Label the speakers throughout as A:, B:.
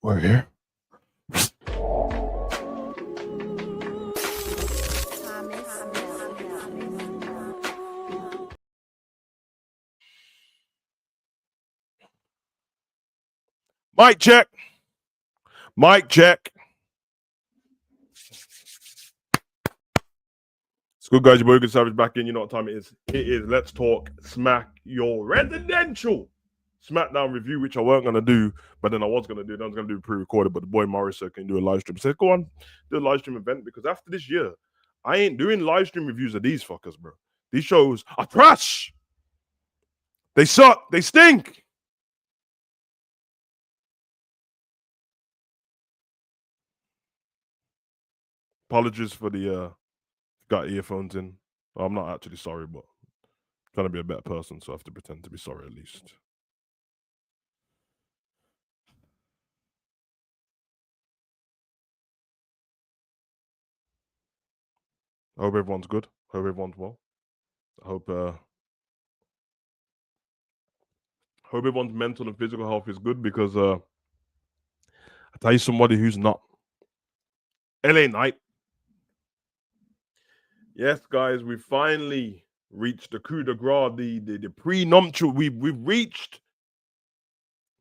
A: We're here. Mic check. Mic check. It's good, guys. Your boy Good Savage back in. You know what time it is. It is Let's Talk Smack Your Residential SmackDown review, which I weren't going to do, but then I was going to do it. I was going to do pre-recorded, but the boy Morris can do a live stream. I said, go on, do a live stream event, because after this year, I ain't doing live stream reviews of these fuckers, bro. These shows are trash. They suck. They stink. Apologies for the got earphones in. Well, I'm not actually sorry, but I'm trying to be a better person, so I have to pretend to be sorry at least. I hope everyone's good. I hope everyone's well. I hope everyone's mental and physical health is good, because I tell you somebody who's not. LA Knight. Yes, guys, we finally reached the coup de grace, the prenuptial. We've reached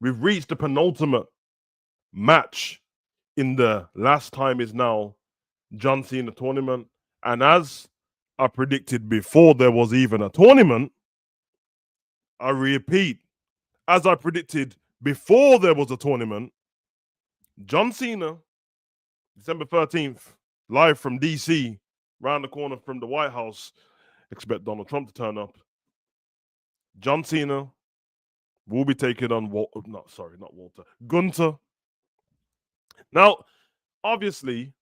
A: the penultimate match in the last time is now John Cena tournament. And as I predicted before there was even a tournament, I repeat, as I predicted before there was a tournament, John Cena, December 13th, live from DC, round the corner from the White House. Expect Donald Trump to turn up. John Cena will be taking on Walter. Gunther. Now, obviously,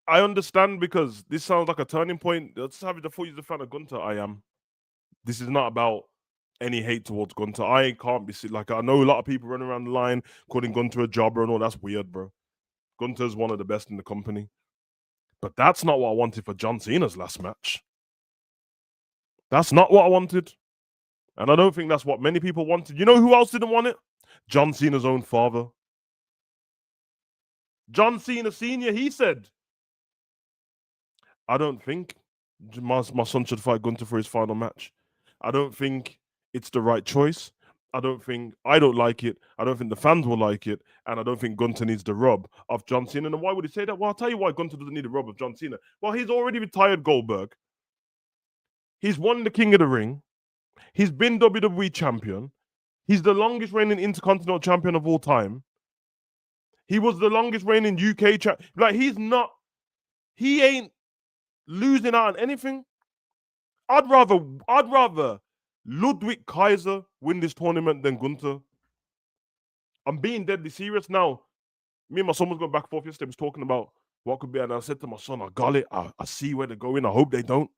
A: I understand, because this sounds like a turning point. Let's have it. I thought you're a fan of Gunther. I am. This is not about any hate towards Gunther. I can't be like, I know a lot of people running around the line calling Gunther a jobber and all. That's weird, bro. Gunther's one of the best in the company. But that's not what I wanted for John Cena's last match. That's not what I wanted. And I don't think that's what many people wanted. You know who else didn't want it? John Cena's own father. John Cena Sr., he said, I don't think my son should fight Gunther for his final match. I don't think it's the right choice. I don't like it. I don't think the fans will like it. And I don't think Gunther needs the rub of John Cena. And why would he say that? Well, I'll tell you why Gunther doesn't need the rub of John Cena. Well, he's already retired Goldberg. He's won the King of the Ring. He's been WWE champion. He's the longest reigning Intercontinental champion of all time. He was the longest reigning UK champion. Like, he ain't losing out on anything. I'd rather Ludwig Kaiser win this tournament than Gunther. I'm being deadly serious now. Me and my son was going back and forth yesterday. Was talking about what could be, and I said to my son, I got it. I see where they're going. I hope they don't.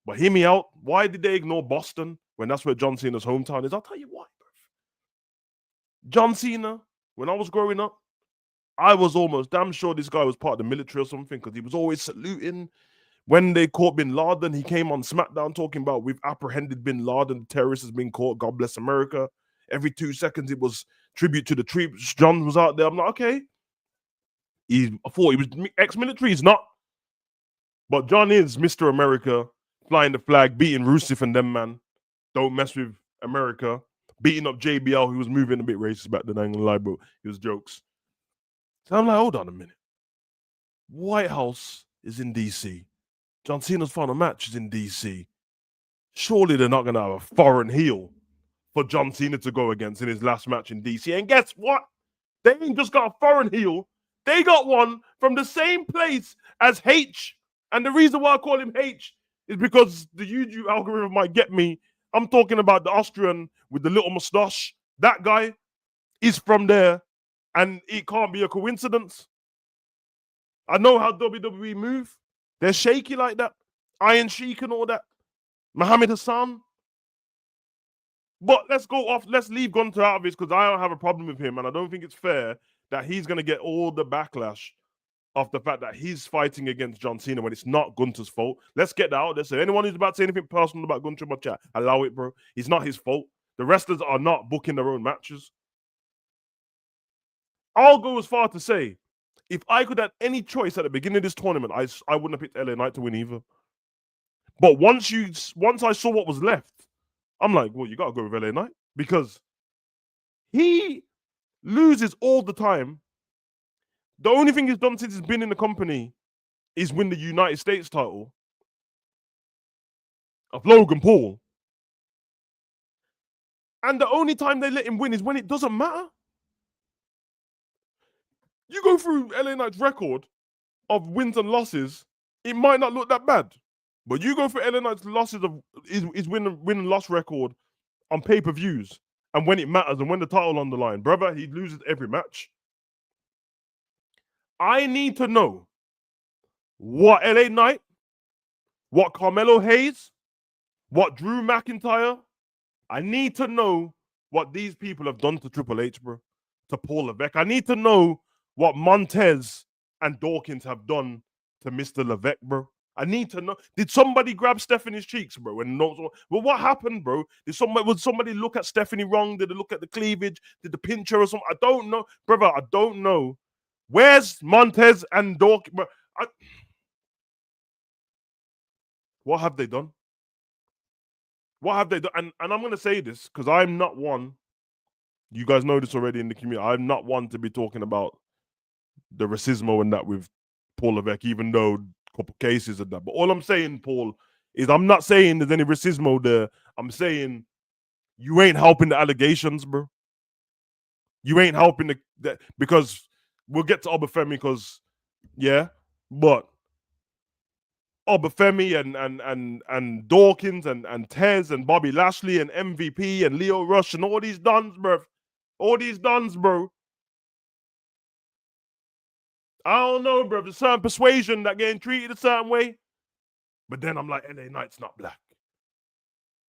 A: But hear me out. Why did they ignore Boston when that's where John Cena's hometown is? I'll tell you why, bro. John Cena, when I was growing up, I was almost damn sure this guy was part of the military or something, because he was always saluting. When they caught Bin Laden, he came on SmackDown talking about, we've apprehended Bin Laden, the terrorist has been caught, God bless America. Every 2 seconds it was tribute to the troops. John was out there. I'm like, okay. I thought he was ex-military. He's not. But John is Mr. America, flying the flag, beating Rusev and them, man. Don't mess with America. Beating up JBL, who was moving a bit racist back then, I ain't gonna lie, but it was jokes. So I'm like, hold on a minute. White House is in DC. John Cena's final match is in DC. Surely they're not going to have a foreign heel for John Cena to go against in his last match in DC. And guess what? They ain't just got a foreign heel. They got one from the same place as H. And the reason why I call him H is because the YouTube algorithm might get me. I'm talking about the Austrian with the little mustache. That guy is from there. And it can't be a coincidence. I know how WWE move. They're shaky like that. Iron Sheik and all that. Muhammad Hassan. But let's leave Gunther out of this, because I don't have a problem with him. And I don't think it's fair that he's going to get all the backlash of the fact that he's fighting against John Cena when it's not Gunther's fault. Let's get that out there. So anyone who's about to say anything personal about Gunther in my chat, allow it, bro. It's not his fault. The wrestlers are not booking their own matches. I'll go as far to say, if I could have any choice at the beginning of this tournament, I wouldn't have picked LA Knight to win either. But once I saw what was left, I'm like, well, you gotta go with LA Knight because he loses all the time. The only thing he's done since he's been in the company is win the United States title of Logan Paul. And the only time they let him win is when it doesn't matter. You go through LA Knight's record of wins and losses, it might not look that bad. But you go for LA Knight's losses of his win and loss record on pay-per-views, and when it matters and when the title on the line, brother, he loses every match. I need to know what LA Knight, what Carmelo Hayes, what Drew McIntyre. I need to know what these people have done to Triple H, bro, to Paul Levesque. I need to know what Montez and Dawkins have done to Mr. Levesque, bro. I need to know. Did somebody grab Stephanie's cheeks, bro? And well, what happened, bro? Would somebody look at Stephanie wrong? Did they look at the cleavage? Did they pinch her or something? I don't know, brother. I don't know. Where's Montez and Dawkins? What have they done? What have they done? And I'm going to say this because I'm not one. You guys know this already in the community. I'm not one to be talking about the racismo and that with Paul Levesque, even though a couple cases of that. But all I'm saying, Paul, is I'm not saying there's any racismo there. I'm saying you ain't helping the allegations, bro. You ain't helping the because we'll get to Obafemi because, yeah, but Obafemi and Dawkins and Tez and Bobby Lashley and MVP and Leo Rush and all these dons, bro. All these dons, bro. I don't know, bro. There's certain persuasion that getting treated a certain way. But then I'm like, LA Knight's not black.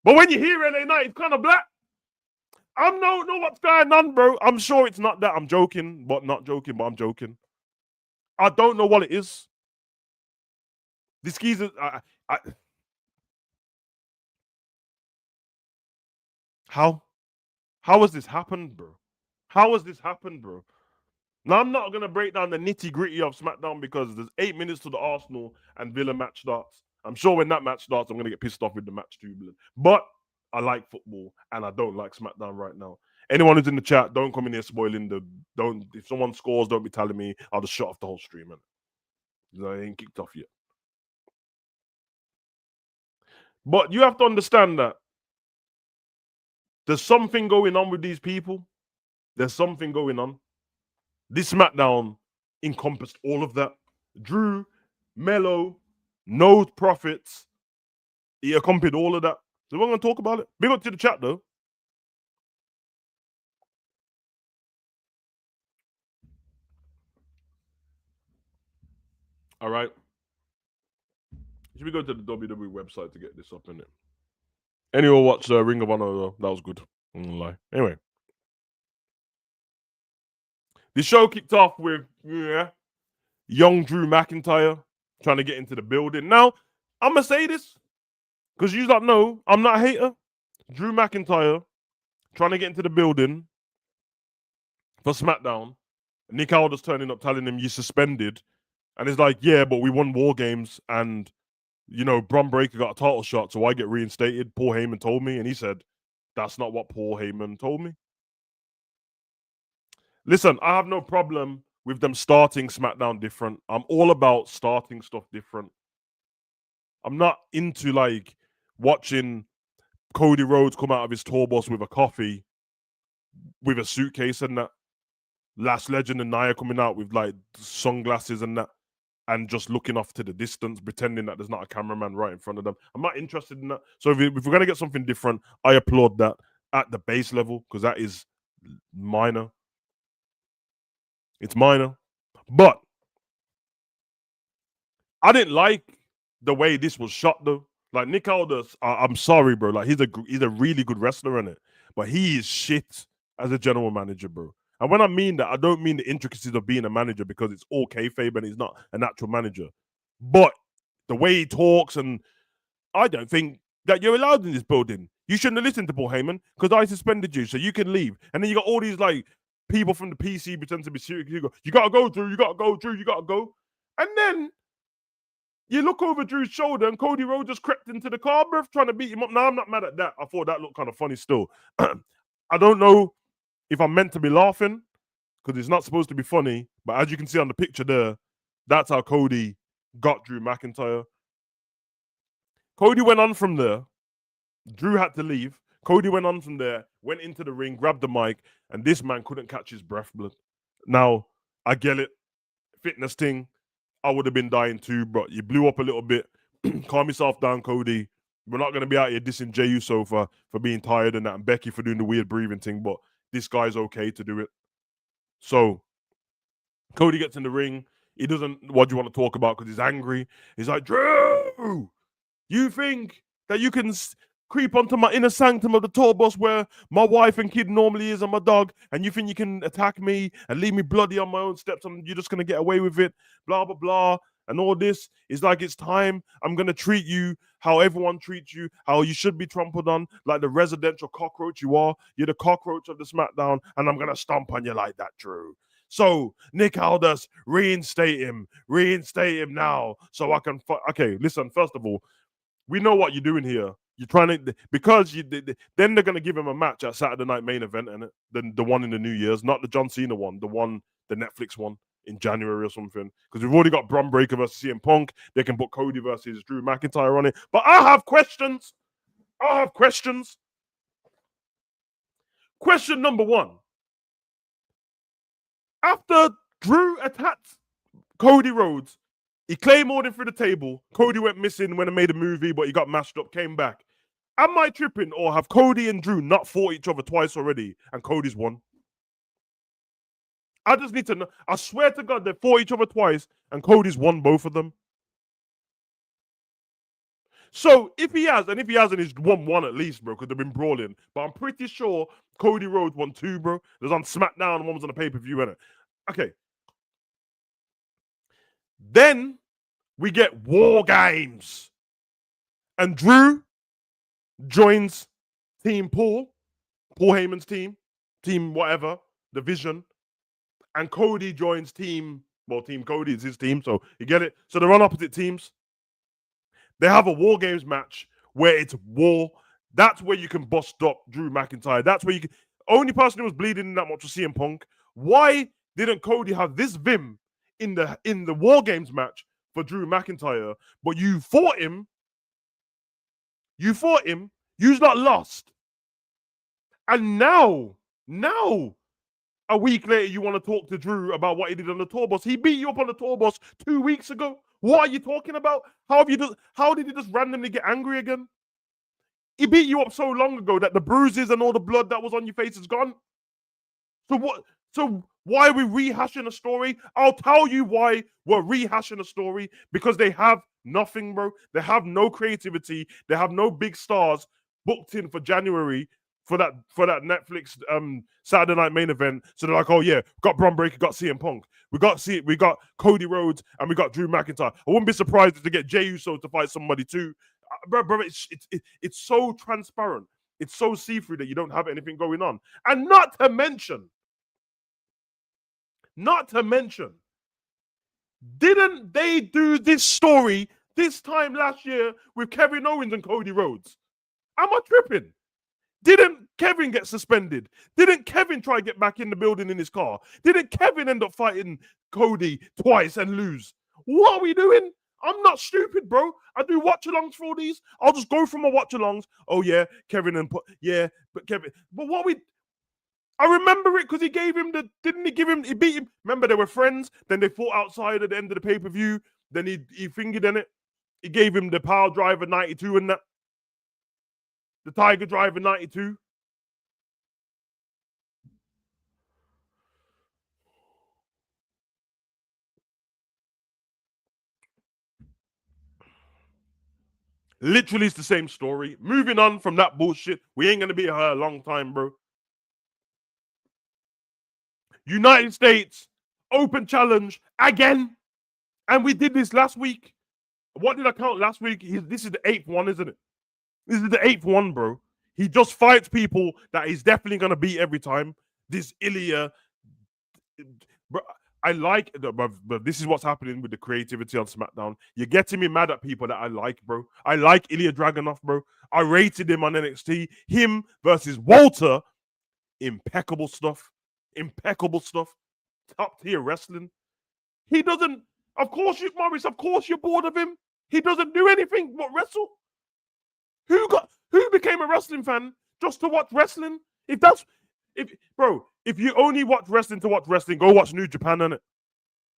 A: But when you hear LA Knight, it's kind of black. I don't know what's going on, bro. I'm sure it's not that. I'm joking, but not joking, but I'm joking. I don't know what it is. This geezer, how has this happened, bro? How has this happened, bro? Now, I'm not going to break down the nitty-gritty of SmackDown because there's 8 minutes to the Arsenal and Villa match starts. I'm sure when that match starts, I'm going to get pissed off with the match too. But I like football and I don't like SmackDown right now. Anyone who's in the chat, don't come in here spoiling if someone scores, don't be telling me. I'll just shut off the whole stream, man. I ain't kicked off yet. But you have to understand that there's something going on with these people. There's something going on. This SmackDown encompassed all of that. Drew, Melo, no profits. He accompanied all of that. So we're going to talk about it. Big up to the chat, though. All right. Should we go to the WWE website to get this up in it? Anyone watch Ring of Honor, though? That was good. I'm not gonna lie. Anyway. The show kicked off with young Drew McIntyre trying to get into the building. Now, I'm going to say this because you don't know, I'm not a hater. Drew McIntyre trying to get into the building for SmackDown. Nick Aldis turning up telling him you suspended. And it's like, yeah, but we won War Games and, Bron Breakker got a title shot, so I get reinstated. Paul Heyman told me. And he said, that's not what Paul Heyman told me. Listen, I have no problem with them starting SmackDown different. I'm all about starting stuff different. I'm not into watching Cody Rhodes come out of his tour bus with a coffee, with a suitcase and that. Last Legend and Nia coming out with sunglasses and that, and just looking off to the distance, pretending that there's not a cameraman right in front of them. I'm not interested in that. So if we're going to get something different, I applaud that at the base level because that is minor. It's minor. But I didn't like the way this was shot, though. Like, Nick Aldis, I'm sorry, bro. Like, he's a really good wrestler in it. But he is shit as a general manager, bro. And when I mean that, I don't mean the intricacies of being a manager because it's all kayfabe and he's not an actual manager. But the way he talks, and I don't think that you're allowed in this building. You shouldn't have listened to Paul Heyman because I suspended you so you can leave. And then you got all these people from the PC pretend to be serious. You gotta go, Drew. You gotta go, Drew. You gotta go. And then you look over Drew's shoulder, and Cody Rhodes just crept into the car, bruv, trying to beat him up. Now I'm not mad at that. I thought that looked kind of funny still. I don't know if I'm meant to be laughing because it's not supposed to be funny. But as you can see on the picture there, that's how Cody got Drew McIntyre. Cody went on from there. Drew had to leave. Cody went on from there, went into the ring, grabbed the mic, and this man couldn't catch his breath, blood. Now, I get it. Fitness thing, I would have been dying too, but you blew up a little bit. Calm yourself down, Cody. We're not going to be out here dissing Jey Uso for being tired and that, and Becky for doing the weird breathing thing, but this guy's okay to do it. So, Cody gets in the ring. He doesn't, what do you want to talk about? Because he's angry. He's like, Drew, you think that you can creep onto my inner sanctum of the tour bus where my wife and kid normally is and my dog, and you think you can attack me and leave me bloody on my own steps and you're just going to get away with it, blah, blah, blah. And all this is like, it's time. I'm going to treat you how everyone treats you, how you should be trampled on, like the residential cockroach you are. You're the cockroach of the SmackDown, and I'm going to stomp on you like that, Drew. So, Nick Aldis, reinstate him now so I can... Okay, listen, first of all, we know what you're doing here. You're trying to, because then they're going to give him a match at Saturday Night Main Event, and the one in the New Year's, not the John Cena one, the Netflix one in January or something. Because we've already got Bron Breakker versus CM Punk. They can put Cody versus Drew McIntyre on it. But I have questions. Question number one. After Drew attacked Cody Rhodes, he claymored him through the table. Cody went missing when he made a movie, but he got mashed up, came back. Am I tripping, or have Cody and Drew not fought each other twice already and Cody's won? I just need to know. I swear to God, they fought each other twice and Cody's won both of them. So if he has, and if he hasn't, he's won one at least, bro, because they've been brawling. But I'm pretty sure Cody Rhodes won two, bro. It was on SmackDown and one was on the pay-per-view, innit? Okay. Then we get War Games. And Drew joins Team Paul Heyman's team whatever, the Vision. And Cody joins Team Cody is his team, so you get it? So they're on opposite teams. They have a War Games match where it's war. That's where you can bust up Drew McIntyre. That's where you can... Only person who was bleeding that much was CM Punk. Why didn't Cody have this vim in the War Games match for Drew McIntyre? But you fought him. You've not lost. And now, a week later, you want to talk to Drew about what he did on the tour bus. He beat you up on the tour bus 2 weeks ago. What are you talking about? How did he just randomly get angry again? He beat you up so long ago that the bruises and all the blood that was on your face is gone. So why are we rehashing a story? I'll tell you why we're rehashing a story. Because they have nothing, bro. They have no creativity. They have no big stars booked in for January for that Netflix Saturday Night Main Event. So they're like, oh yeah, got Bron Breakker, got CM Punk, we got Cody Rhodes, and we got Drew McIntyre. I wouldn't be surprised to get Jey Uso to fight somebody too. Bro, it's so transparent. It's so see-through that you don't have anything going on. And not to mention, didn't they do this story this time last year with Kevin Owens and Cody Rhodes? Am I tripping? Didn't Kevin get suspended? Didn't Kevin try to get back in the building in his car? Didn't Kevin end up fighting Cody twice and lose? What are we doing? I'm not stupid, bro. I do watch-alongs for all these. I'll just go from my watch-alongs. Oh, yeah, Kevin and... Yeah, but Kevin... But what we... I remember it because he gave him the... Didn't he give him... He beat him. Remember, they were friends. Then they fought outside at the end of the pay-per-view. Then he fingered in it. He gave him the Power Driver 92 and that. The Tiger Driver 92. Literally, it's the same story. Moving on from that bullshit. We ain't going to be here a long time, bro. United States Open Challenge again. And we did this last week. What did I count last week? This is the 8th one, isn't it? This is the 8th one, bro. He just fights people that he's definitely going to beat every time. This Ilya, Bro, I like, but this is what's happening with the creativity on SmackDown. You're getting me mad at people that I like, bro. I like Ilya Dragunov, bro. I rated him on NXT. Him versus Walter, impeccable stuff. Impeccable stuff. Top tier wrestling. He doesn't. Of course, Morris. Of course, you're bored of him. He doesn't do anything but wrestle. Who became a wrestling fan just to watch wrestling? If you only watch wrestling to watch wrestling, go watch New Japan, innit?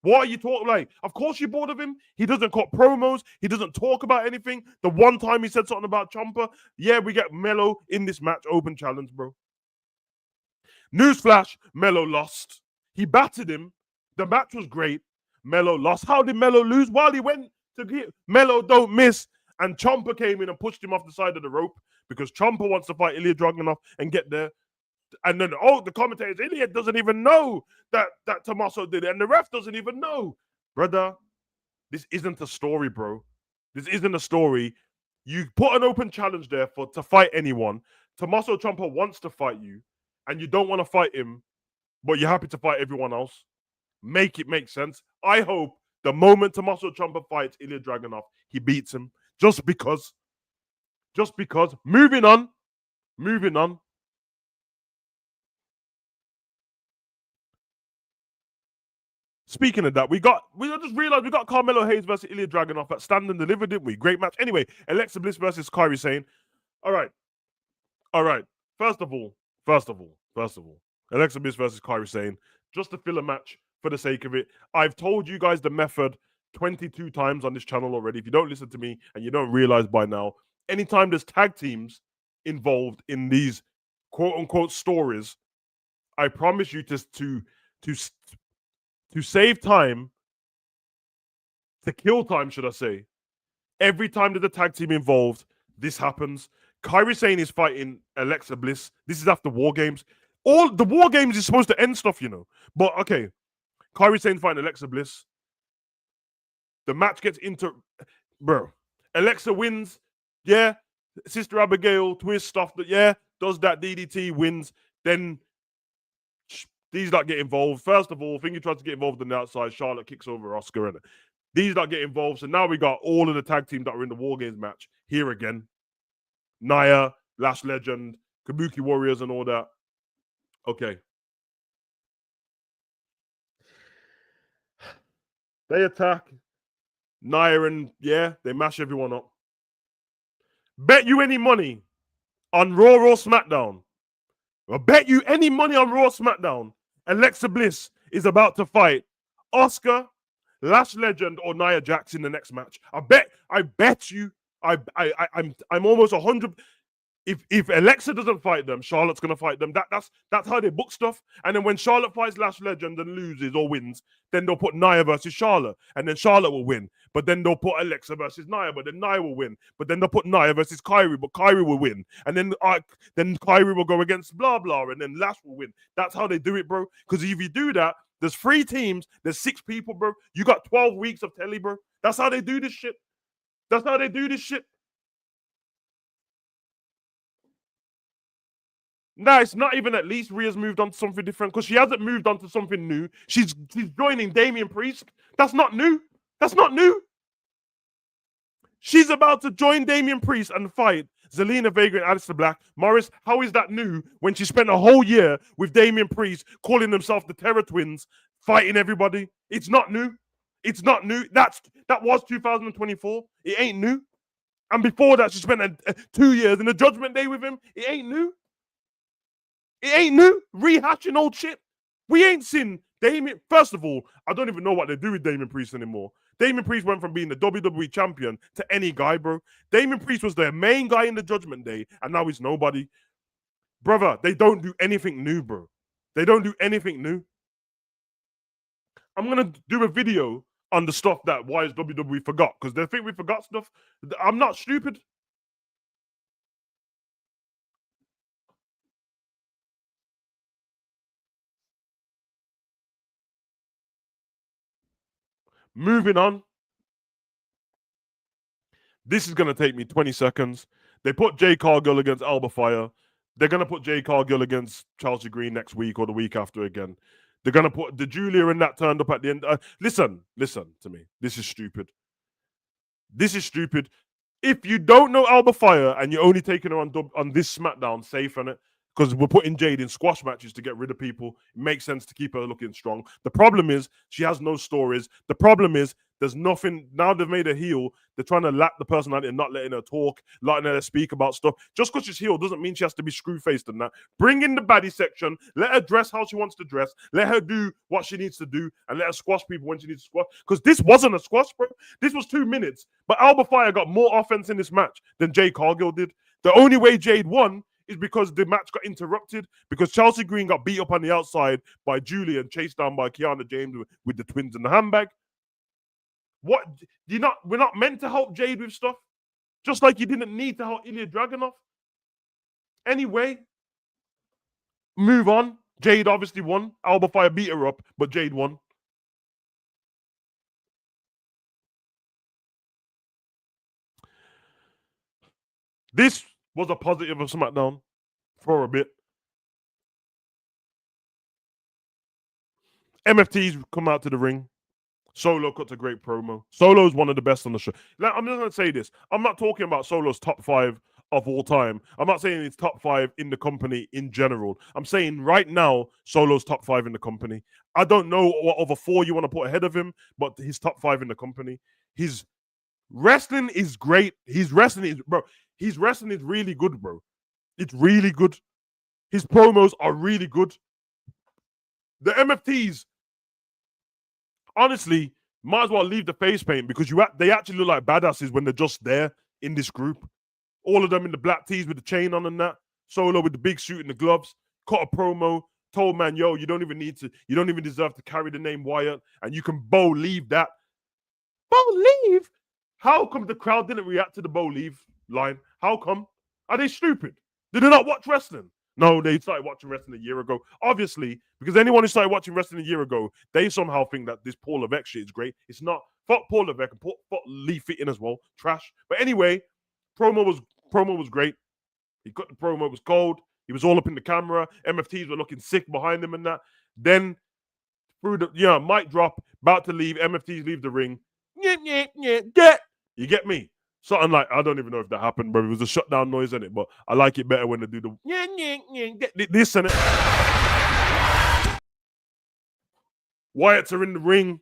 A: What are you talking like? Of course you're bored of him. He doesn't cut promos. He doesn't talk about anything. The one time he said something about Ciampa, yeah, we get Melo in this match, open challenge, bro. Newsflash, Melo lost. He battered him. The match was great. Melo lost. How did Melo lose? While he went to get Melo don't miss, and Ciampa came in and pushed him off the side of the rope because Ciampa wants to fight Ilya Dragunov and get there. And then, the commentators, Ilya doesn't even know that Tommaso did it, and the ref doesn't even know. Brother, this isn't a story, bro. This isn't a story. You put an open challenge there to fight anyone. Tommaso Ciampa wants to fight you, and you don't want to fight him, but you're happy to fight everyone else. Make it make sense. I hope the moment Tommaso Ciampa fights Ilya Dragunov, he beats him. Just because. Moving on. Speaking of that, we just realized we got Carmelo Hayes versus Ilya Dragunov at Stand and Deliver, didn't we? Great match. Anyway, Alexa Bliss versus Kairi Sane. All right. First of all, Alexa Bliss versus Kairi Sane. Just a filler match for the sake of it. I've told you guys the method 22 times on this channel already. If you don't listen to me and you don't realize by now, anytime there's tag teams involved in these quote unquote stories, I promise you to save time, to kill time, should I say. Every time there's a tag team involved, this happens. Kairi Sane is fighting Alexa Bliss. This is after War Games. All the War Games is supposed to end stuff, you know. But okay, Kairi Sane fighting Alexa Bliss. The match gets bro. Alexa wins. Yeah. Sister Abigail twist stuff. Yeah. Does that DDT, wins. Then these that get involved. First of all, Finger tries to get involved on the outside. Charlotte kicks over Oscar. And these that get involved. So now we got all of the tag teams that were in the War Games match here again. Nia, Lash Legend, Kabuki Warriors, and all that. Okay. They attack. Nia and, they mash everyone up. Bet you any money on Raw or SmackDown. I bet you any money on Raw or SmackDown. Alexa Bliss is about to fight Oscar, Lash Legend, or Nia Jax in the next match. I bet you. I'm almost 100. If Alexa doesn't fight them, Charlotte's gonna fight them. That's how they book stuff. And then when Charlotte fights Lash Legend and loses or wins, then they'll put Nia versus Charlotte, and then Charlotte will win. But then they'll put Alexa versus Nia, but then Nia will win. But then they'll put Nia versus Kairi, but Kairi will win. And then Kairi will go against blah blah, and then Lash will win. That's how they do it, bro. Because if you do that, there's 3 teams, there's 6 people, bro. You got 12 weeks of telly, bro. That's how they do this shit. Nah, it's not even at least Rhea's moved on to something different, because she hasn't moved on to something new. She's joining Damian Priest. That's not new. She's about to join Damian Priest and fight Zelina Vega and Aleister Black. Morris, how is that new when she spent a whole year with Damian Priest, calling themselves the Terror Twins, fighting everybody? It's not new. That was 2024. It ain't new. And before that, she spent 2 years in the Judgment Day with him. It ain't new. Rehashing old shit. We ain't seen Damian. First of all, I don't even know what they do with Damian Priest anymore. Damian Priest went from being the WWE champion to any guy, bro. Damian Priest was their main guy in the Judgment Day, and now he's nobody. Brother, they don't do anything new, bro. They don't do anything new. I'm going to do a video on the stuff that why is WWE forgot, because they think we forgot stuff. I'm not stupid. Moving on. This is going to take me 20 seconds. They put Jay Cargill against Alba Fire. They're going to put Jay Cargill against Chelsea Green next week or the week after again. They're gonna put the Julia and that turned up at the end. Listen to me. This is stupid. This is stupid. If you don't know Alba Fire and you're only taking her on this SmackDown, safe on it, because we're putting Jade in squash matches to get rid of people. It makes sense to keep her looking strong. The problem is she has no stories. The problem is there's nothing. Now they've made her heel. They're trying to lack the personality and not letting her talk, letting her speak about stuff. Just because she's heel doesn't mean she has to be screw-faced and that. Bring in the baddie section. Let her dress how she wants to dress. Let her do what she needs to do and let her squash people when she needs to squash. Because this wasn't a squash, bro. This was 2 minutes. But Alba Fire got more offense in this match than Jade Cargill did. The only way Jade won is because the match got interrupted because Chelsea Green got beat up on the outside by Julie and chased down by Kiana James with the twins in the handbag. What? We're not meant to help Jade with stuff. Just like you didn't need to help Ilya Dragunov. Anyway, move on. Jade obviously won. Alba Fire beat her up, but Jade won. This was a positive of SmackDown for a bit. MFTs come out to the ring. Solo cuts a great promo. Solo's one of the best on the show. Now, I'm just going to say this. I'm not talking about Solo's top 5 of all time. I'm not saying it's top 5 in the company in general. I'm saying right now, Solo's top 5 in the company. I don't know what other 4 you want to put ahead of him, but he's top 5 in the company. His wrestling is great. His wrestling is really good, bro. It's really good. His promos are really good. The MFTs, honestly, might as well leave the face paint because they actually look like badasses when they're just there in this group. All of them in the black tees with the chain on and that. Solo with the big suit and the gloves. Cut a promo. Told man, yo, you don't even deserve to carry the name Wyatt. And you can bow leave that. Bow leave? How come the crowd didn't react to the bow leave line? How come? Are they stupid? Did they not watch wrestling? No, they started watching wrestling a year ago. Obviously, because anyone who started watching wrestling a year ago, they somehow think that this Paul Levesque shit is great. It's not. Fuck Paul Levesque and fuck Lee Fitting as well. Trash. But anyway, promo was great. He cut the promo. It was cold. He was all up in the camera. MFTs were looking sick behind him and that. Then through the mic drop, about to leave. MFTs leave the ring. Get. You get me? Something like, I don't even know if that happened, bro. It was a shutdown noise in it, but I like it better when they do the this and it. Wyatt's are in the ring.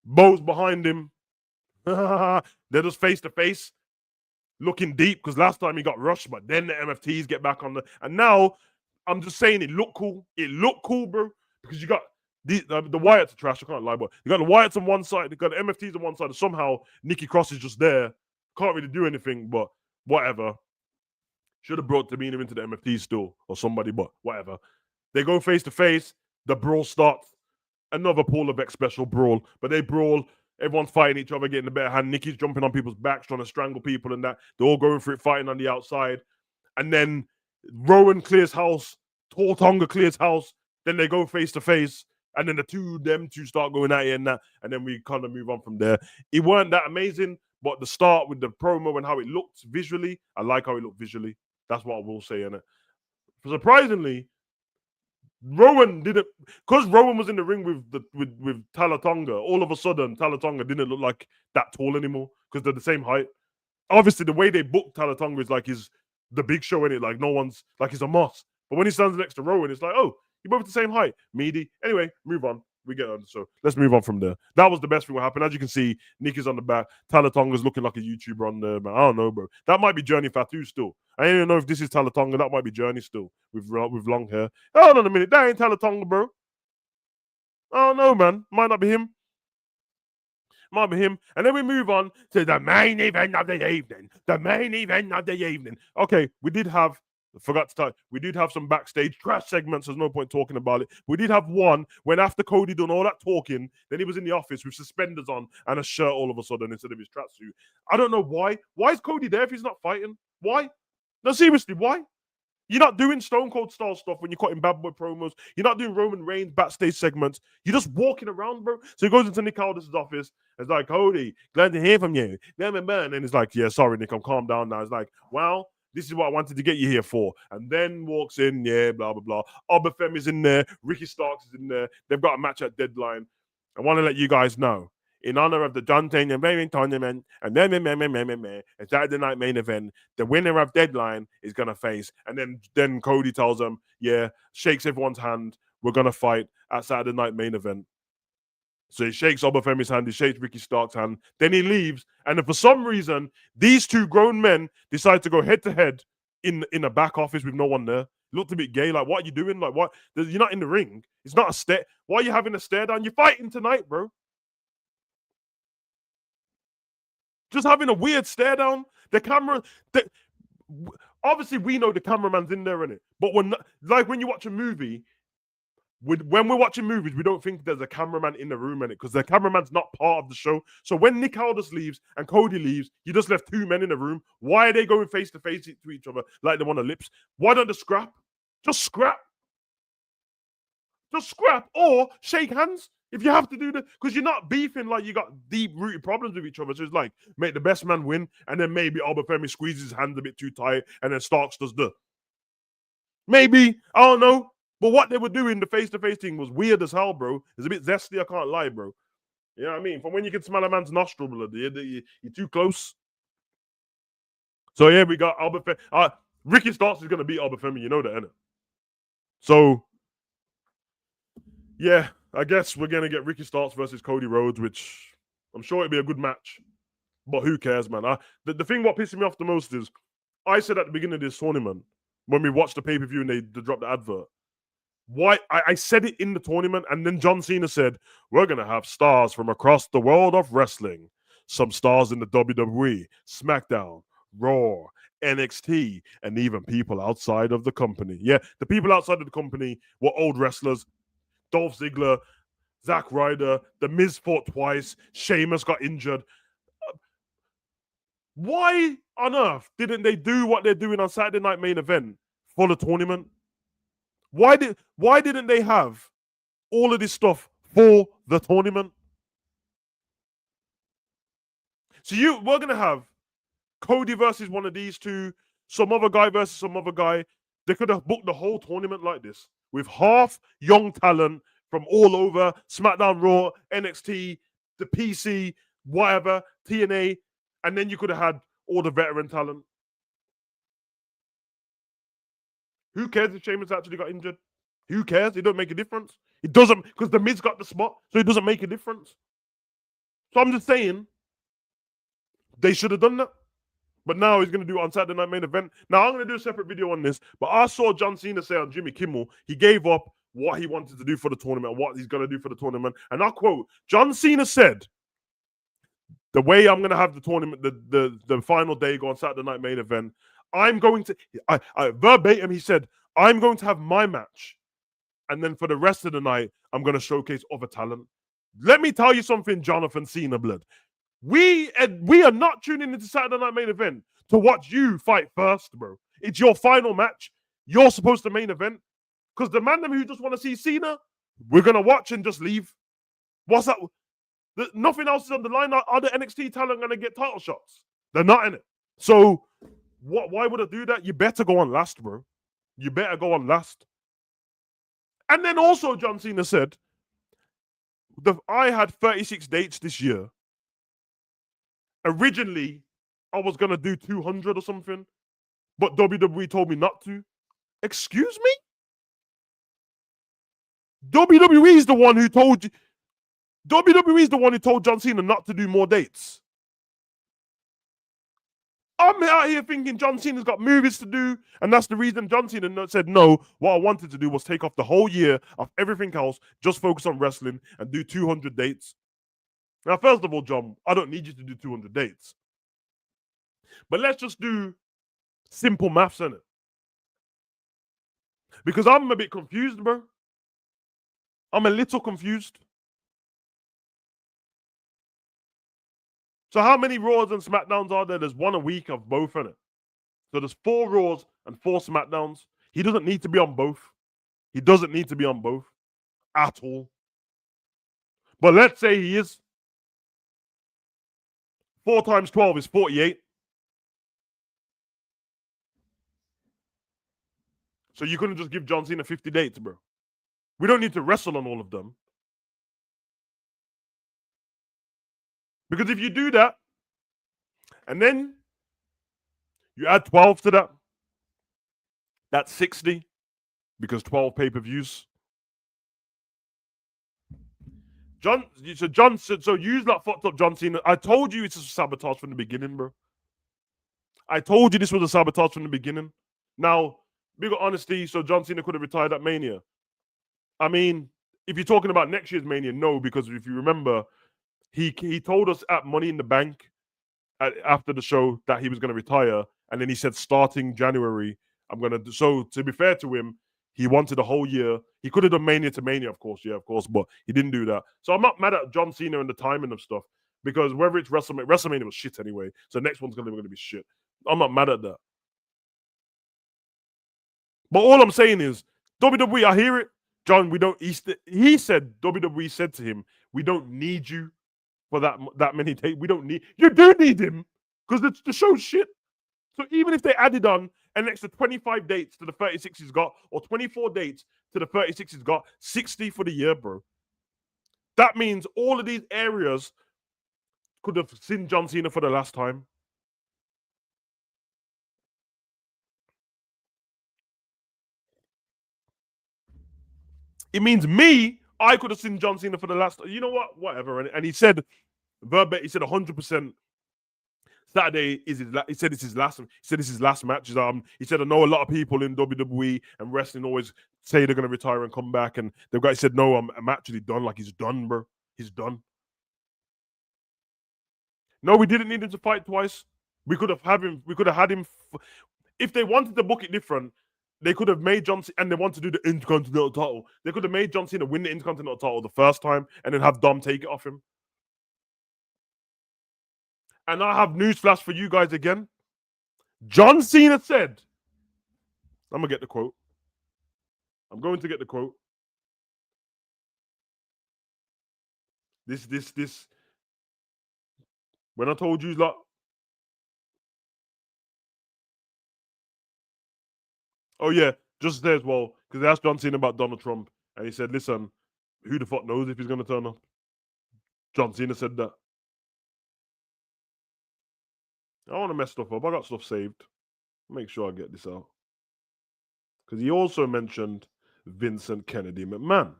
A: Bo's behind him. They're just face to face, looking deep because last time he got rushed, but then the MFTs get back on and now I'm just saying it looked cool. It looked cool, bro, because you got the Wyatts are trash. I can't lie, but you got the Wyatts on one side, you got the MFTs on one side, and somehow Nikki Cross is just there. Can't really do anything, but whatever. Should have brought Tamina into the MFT still or somebody, but whatever. They go face to face. The brawl starts. Another Paul Levesque special brawl, but they brawl. Everyone's fighting each other, getting the better hand. Nikki's jumping on people's backs, trying to strangle people and that. They're all going for it, fighting on the outside. And then Rowan clears house. Tonga clears house. Then they go face to face. And then them two start going at it and that. And then we kind of move on from there. It weren't that amazing. But the start with the promo and how it looked visually, I like how it looked visually. That's what I will say in it. Surprisingly, Rowan didn't, because Rowan was in the ring with Talatonga. All of a sudden, Talatonga didn't look like that tall anymore because they're the same height. Obviously, the way they booked Talatonga is like he's the big show in it. Like no one's like he's a moss. But when he stands next to Rowan, it's like, oh, you're both the same height, meaty. Anyway, move on. We get on. So let's move on from there. That was the best thing what happened. As you can see, Nikki's on the back. Talatonga's looking like a YouTuber on there, man. I don't know, bro. That might be Journey Fatu still. I don't even know if this is Talatonga. That might be Journey still with long hair. Hold on a minute. That ain't Talatonga, bro. I don't know, man. Might not be him. Might be him. And then we move on to the main event of the evening. The main event of the evening. Okay, we did have some backstage trash segments. There's no point talking about it. We did have one when after Cody done all that talking, then he was in the office with suspenders on and a shirt all of a sudden instead of his tracksuit. I don't know why. Why is Cody there if he's not fighting? Why? No, seriously, why? You're not doing Stone Cold style stuff when you're cutting bad boy promos. You're not doing Roman Reigns backstage segments. You're just walking around, bro. So he goes into Nick Aldis' office. It's like, Cody, glad to hear from you. And it's like, yeah, sorry, Nick, I'm calm down now. It's like, well, This is what I wanted to get you here for. And then walks in, yeah, blah, blah, blah. Obafemi is in there. Ricky Starks is in there. They've got a match at Deadline. I want to let you guys know, in honor of the John Cena tournament and then Saturday night main event, the winner of Deadline is gonna face. And then Cody tells them, yeah, shakes everyone's hand. We're gonna fight at Saturday night main event. So he shakes Obafemi's hand, he shakes Ricky Stark's hand, then he leaves. And then for some reason, these two grown men decide to go head to head in a back office with no one there. Looked a bit gay. Like, what are you doing? Like, what? You're not in the ring. It's not a stare. Why are you having a stare down? You're fighting tonight, bro. Just having a weird stare down. The camera. Obviously, we know the cameraman's in there, innit? But when you watch a movie, when we're watching movies, we don't think there's a cameraman in the room in it because the cameraman's not part of the show. So when Nick Aldis leaves and Cody leaves, you just left two men in the room. Why are they going face to face to each other like they want to lips? Why don't they scrap? Just scrap. Just scrap or shake hands if you have to do that, because you're not beefing like you got deep-rooted problems with each other. So it's like, make the best man win, and then maybe Obafemi squeezes his hands a bit too tight, and then Starks does the. Maybe, I don't know. But what they were doing, the face-to-face thing, was weird as hell, bro. It's a bit zesty, I can't lie, bro. You know what I mean? From when you can smell a man's nostril, blood, you're too close. So yeah, we got Obafemi. Ricky Starks is going to beat Obafemi, you know that, innit? So, yeah, I guess we're going to get Ricky Starks versus Cody Rhodes, which I'm sure it'll be a good match. But who cares, man? The thing what pisses me off the most is, I said at the beginning of this tournament, when we watched the pay-per-view and they dropped the advert, why I said it in the tournament, and then John Cena said, we're going to have stars from across the world of wrestling. Some stars in the WWE, SmackDown, Raw, NXT, and even people outside of the company. Yeah, the people outside of the company were old wrestlers. Dolph Ziggler, Zack Ryder, The Miz fought twice, Sheamus got injured. Why on earth didn't they do what they're doing on Saturday Night Main Event for the tournament? Why didn't they have all of this stuff for the tournament? So we're gonna have Cody versus one of these two, some other guy versus some other guy. They could have booked the whole tournament like this with half young talent from all over SmackDown, Raw, NXT, the PC, whatever, TNA, and then you could have had all the veteran talent. Who cares if Sheamus actually got injured? Who cares? It don't make a difference. It doesn't, because the Miz got the spot, so it doesn't make a difference. So I'm just saying, they should have done that. But now he's going to do it on Saturday Night Main Event. Now, I'm going to do a separate video on this, but I saw John Cena say on Jimmy Kimmel, he gave up what he wanted to do for the tournament, what he's going to do for the tournament. And I quote, John Cena said, the way I'm going to have the tournament, the final day go on Saturday Night Main Event, I'm going to, verbatim, he said, I'm going to have my match. And then for the rest of the night, I'm going to showcase other talent. Let me tell you something, Jonathan Cena, blood. We are not tuning into Saturday Night Main Event to watch you fight first, bro. It's your final match. You're supposed to main event. Because the man who just want to see Cena, we're going to watch and just leave. What's that? Nothing else is on the line. Are the NXT talent going to get title shots? They're not in it. So why would I do that? You better go on last, bro. You better go on last. And then also, John Cena said, I had 36 dates this year. Originally, I was going to do 200 or something, but WWE told me not to. Excuse me? WWE is the one who told you. WWE is the one who told John Cena not to do more dates. I'm out here thinking John Cena's got movies to do, and that's the reason John Cena said no. What I wanted to do was take off the whole year of everything else, just focus on wrestling and do 200 dates. Now, first of all, John, I don't need you to do 200 dates. But let's just do simple maths, innit? Because I'm a bit confused, bro. I'm a little confused. So how many Raws and SmackDowns are there? There's one a week of both, innit? So there's 4 Raws and 4 SmackDowns. He doesn't need to be on both. He doesn't need to be on both at all. But let's say he is. 4 times 12 is 48. So you couldn't just give John Cena 50 dates, bro. We don't need to wrestle on all of them. Because if you do that, and then you add 12 to that, that's 60, because 12 pay-per-views. So you like fucked up John Cena. I told you it's a sabotage from the beginning, bro. I told you this was a sabotage from the beginning. Now, big honesty, so John Cena could have retired at Mania. I mean, if you're talking about next year's Mania, no, because if you remember, he told us at Money in the Bank after the show that he was going to retire, and then he said starting January, I'm going to. So to be fair to him, he wanted a whole year. He could have done Mania to Mania, of course, but he didn't do that. So I'm not mad at John Cena and the timing of stuff, because whether it's WrestleMania was shit anyway. So next one's going to be shit. I'm not mad at that. But all I'm saying is, WWE, I hear it. John, we don't. He said, WWE said to him, we don't need you for that many days. We don't need. You do need him, because the show's shit. So even if they added on an extra 25 dates to the 36 he's got, or 24 dates to the 36 he's got, 60 for the year, bro. That means all of these areas could have seen John Cena for the last time. It means I could have seen John Cena for the last. You know what? Whatever. And he said, he said 100%. Saturday is his. He said it's his last. He said it's his last match. He said I know a lot of people in WWE and wrestling always say they're gonna retire and come back, and the guy said no, I'm actually done. Like he's done, bro. He's done. No, we didn't need him to fight twice. We could have had him. We could have had him. If they wanted to book it different, they could have made John Cena, and they want to do the Intercontinental title. They could have made John Cena win the Intercontinental title the first time, and then have Dom take it off him. And I have news flash for you guys again. John Cena said, I'm gonna get the quote. I'm going to get the quote. This. When I told you, like, oh yeah, just there as well, because they asked John Cena about Donald Trump, and he said, "Listen, who the fuck knows if he's gonna turn up?" John Cena said that. I want to mess stuff up. I got stuff saved. Make sure I get this out, because he also mentioned Vincent Kennedy McMahon.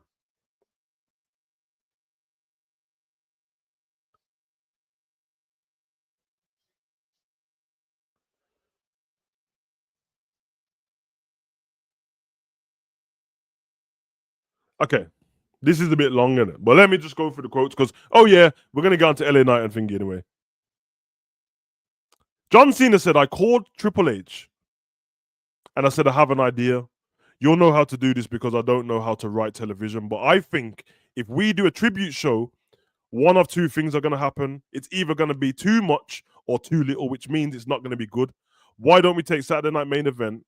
A: Okay, this is a bit long, isn't it? But let me just go through the quotes, because oh yeah, we're gonna get onto LA Knight and thingy anyway. John Cena said, "I called Triple H, and I said I have an idea. You'll know how to do this because I don't know how to write television. But I think if we do a tribute show, one of two things are going to happen. It's either going to be too much or too little, which means it's not going to be good. Why don't we take Saturday Night Main Event?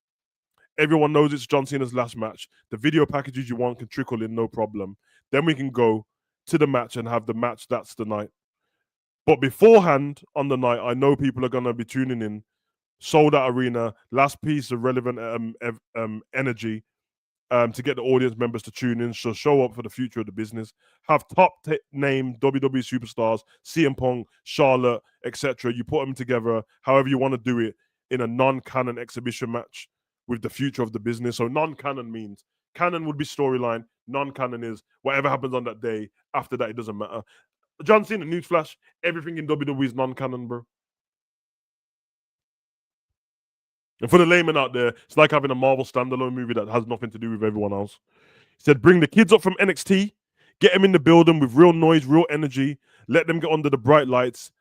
A: Everyone knows it's John Cena's last match. The video packages you want can trickle in, no problem. Then we can go to the match and have the match that's the night. But beforehand, on the night, I know people are going to be tuning in. Sold out arena, last piece of relevant energy to get the audience members to tune in, so show up for the future of the business. Have top name WWE superstars, CM Punk, Charlotte, etc. You put them together, however you want to do it, in a non-canon exhibition match with the future of the business. So non-canon means canon would be storyline. Non-canon is whatever happens on that day. After that, it doesn't matter. John Cena, newsflash: everything in WWE is non-canon, bro. And for the layman out there, it's like having a Marvel standalone movie that has nothing to do with everyone else. He said, bring the kids up from NXT, get them in the building with real noise, real energy, let them get under the bright lights.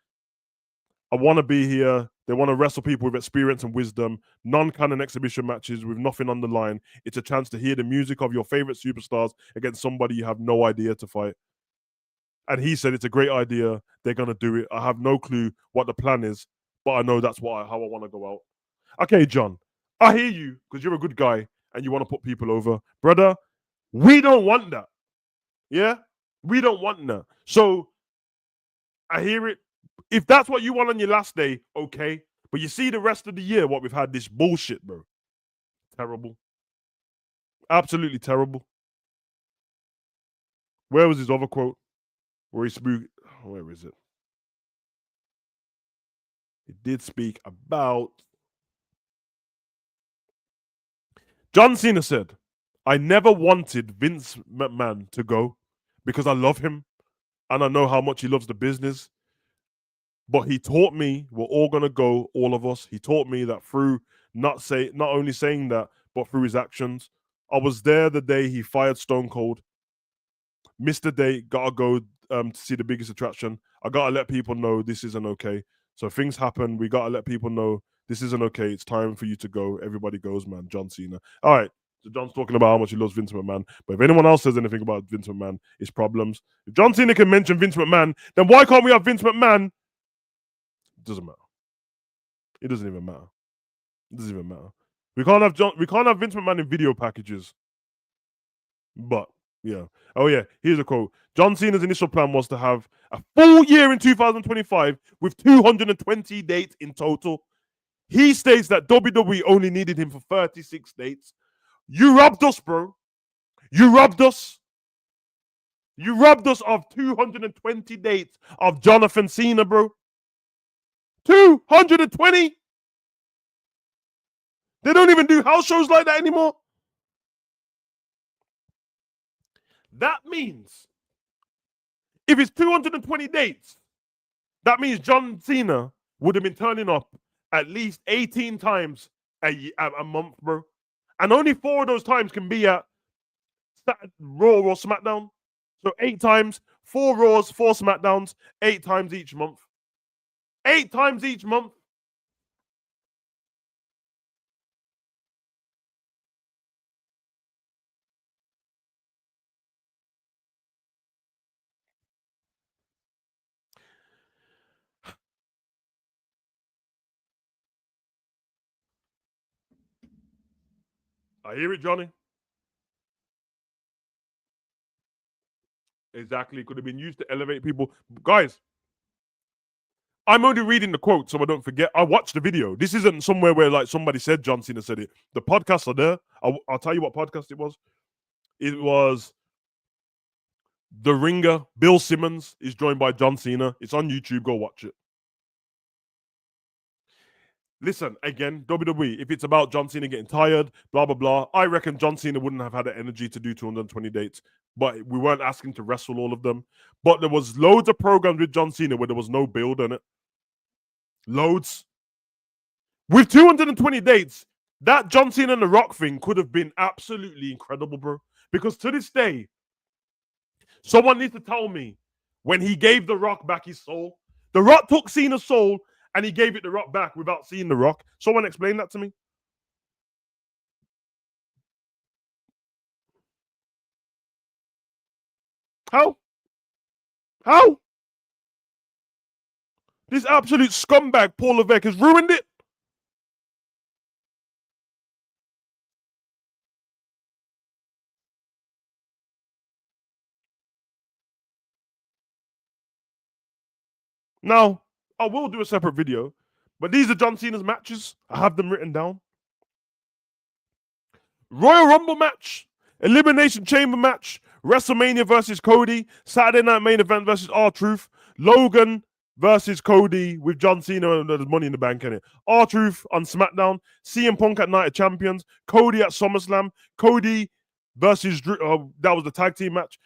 A: I want to be here. They want to wrestle people with experience and wisdom, non-canon exhibition matches with nothing on the line. It's a chance to hear the music of your favorite superstars against somebody you have no idea to fight. And he said, it's a great idea. They're going to do it. I have no clue what the plan is, but I know that's how I want to go out. Okay, John, I hear you because you're a good guy and you want to put people over. Brother, we don't want that. Yeah? We don't want that. So I hear it. If that's what you want on your last day, okay. But you see the rest of the year, what we've had, this bullshit, bro. Terrible. Absolutely terrible. Where was his other quote? Where he spoke? Where is it? He did speak about. John Cena said, I never wanted Vince McMahon to go because I love him and I know how much he loves the business. But he taught me we're all gonna go, all of us. He taught me that through not only saying that, but through his actions. I was there the day he fired Stone Cold. Missed the date, gotta go to see the biggest attraction. I gotta let people know this isn't okay. So things happen. We gotta let people know this isn't okay. It's time for you to go. Everybody goes, man. John Cena. All right. So John's talking about how much he loves Vince McMahon. But if anyone else says anything about Vince McMahon, it's problems. If John Cena can mention Vince McMahon, then why can't we have Vince McMahon? It doesn't matter. It doesn't even matter. It doesn't even matter. We can't have Vince McMahon in video packages. But yeah. Oh yeah. Here's a quote. John Cena's initial plan was to have a full year in 2025 with 220 dates in total. He states that WWE only needed him for 36 dates. You robbed us, bro. You robbed us. You robbed us of 220 dates of Jonathan Cena, bro. 220. They don't even do house shows like that anymore. That means if it's 220 dates, that means John Cena would have been turning up at least 18 times a month, bro. And only 4 of those times can be at Raw or SmackDown. So 8 times, 4 Raws, 4 SmackDowns, 8 times each month. 8 times each month. I hear it, Johnny. Exactly. Could have been used to elevate people. Guys, I'm only reading the quote so I don't forget. I watched the video. This isn't somewhere where like somebody said John Cena said it. The podcasts are there. I'll tell you what podcast it was. It was The Ringer. Bill Simmons is joined by John Cena. It's on YouTube. Go watch it. Listen, again, WWE, if it's about John Cena getting tired, blah, blah, blah, I reckon John Cena wouldn't have had the energy to do 220 dates, but we weren't asking to wrestle all of them. But there was loads of programs with John Cena where there was no build in it. Loads. With 220 dates, that John Cena and The Rock thing could have been absolutely incredible, bro. Because to this day, someone needs to tell me when he gave The Rock back his soul. The Rock took Cena's soul and he gave it The Rock back without seeing The Rock. Someone explain that to me. How? How? This absolute scumbag, Paul Levesque, has ruined it. Now, I will do a separate video, but these are John Cena's matches. I have them written down. Royal Rumble match, Elimination Chamber match, WrestleMania versus Cody, Saturday Night Main Event versus R-Truth, Logan versus Cody with John Cena and there's Money in the Bank in it. R-Truth on SmackDown, CM Punk at Night of Champions, Cody at SummerSlam, Cody versus Drew. That was the tag team match.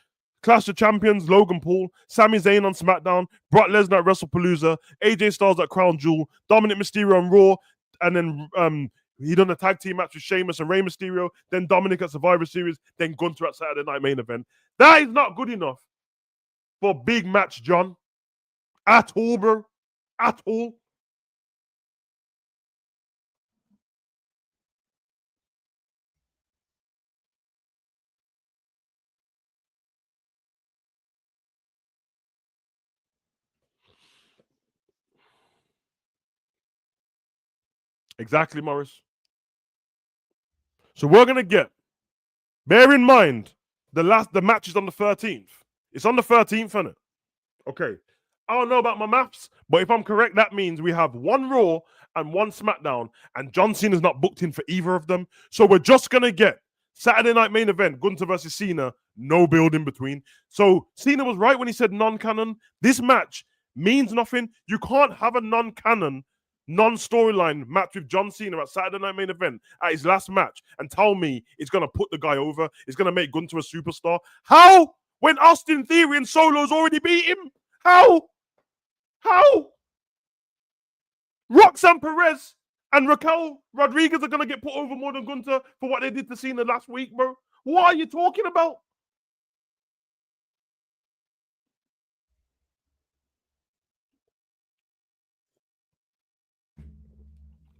A: Clash of Champions, Logan Paul, Sami Zayn on SmackDown, Brock Lesnar at WrestlePalooza, AJ Styles at Crown Jewel, Dominic Mysterio on Raw, and then he done a tag team match with Sheamus and Rey Mysterio, then Dominic at Survivor Series, then Gunther at Saturday Night Main Event. That is not good enough for big match, John. At all, bro. At all. Exactly, Morris. So we're gonna get. Bear in mind, the match is on the 13th. It's on the 13th, isn't it? Okay. I don't know about my maths, but if I'm correct, that means we have 1 Raw and 1 SmackDown, and John Cena's not booked in for either of them. So we're just gonna get Saturday night main event, Gunter versus Cena, no build in between. So Cena was right when he said non-canon. This match means nothing. You can't have a non-canon, non-storyline match with John Cena at Saturday night main event at his last match and tell me it's going to put the guy over. It's going to make Gunter a superstar. How? When Austin Theory and Solo's already beat him? How? Roxanne Perez and Raquel Rodriguez are going to get put over more than Gunter for what they did to Cena last week, bro. What are you talking about?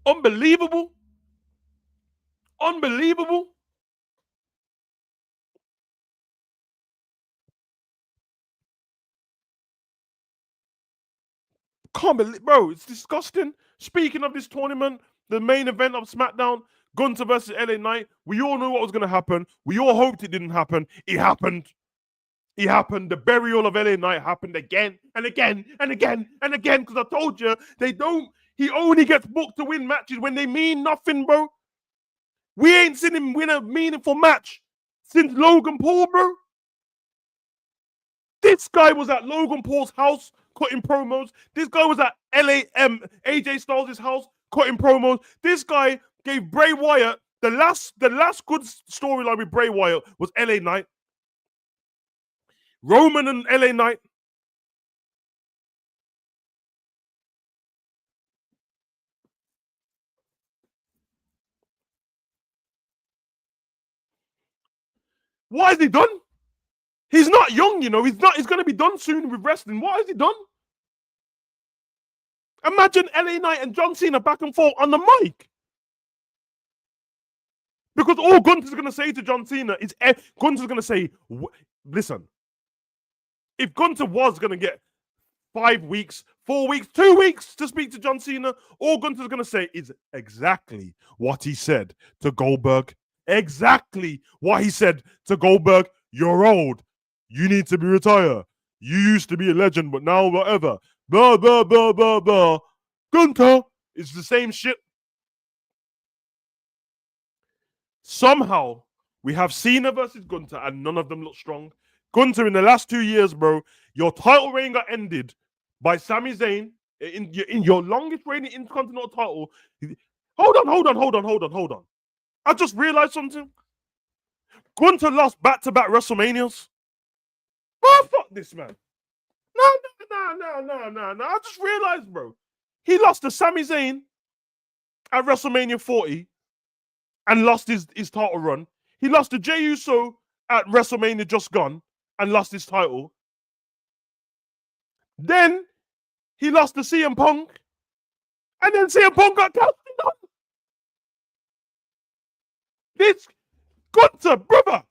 A: Unbelievable. Unbelievable. Can't believe, bro, it's disgusting. Speaking of this tournament, the main event of SmackDown, Gunter versus LA Knight, we all knew what was going to happen. We all hoped it didn't happen. It happened. It happened. The burial of LA Knight happened again and again and again and again. Because I told you, they don't. He only gets booked to win matches when they mean nothing, bro. We ain't seen him win a meaningful match since Logan Paul, bro. This guy was at Logan Paul's house cutting promos. This guy was at AJ Styles' house cutting promos. This guy gave Bray Wyatt the last good storyline with Bray Wyatt was LA Knight. Roman and LA Knight. What has he done? He's not young, you know. He's going to be done soon with wrestling. What has he done? Imagine LA Knight and John Cena back and forth on the mic. Because all Gunter's going to say to John Cena is, Gunter's going to say, listen, if Gunter was going to get 5 weeks, 4 weeks, 2 weeks to speak to John Cena, all Gunter's going to say is exactly what he said to Goldberg. Exactly what he said to Goldberg. You're old. You need to be retired. You used to be a legend, but now whatever. Blah, blah, blah, blah, blah. Gunter, it's the same shit. Somehow, we have Cena versus Gunter, and none of them look strong. Gunter, in the last 2 years, bro, your title reign got ended by Sami Zayn in your longest reigning Intercontinental title. Hold on. I just realized something. Gunter lost back-to-back WrestleManias. Oh, fuck this, man. No. I just realized, bro. He lost to Sami Zayn at WrestleMania 40 and lost his title run. He lost to Jey Uso at WrestleMania just gone and lost his title. Then he lost to CM Punk. And then CM Punk got casted on. This Gunter, brother,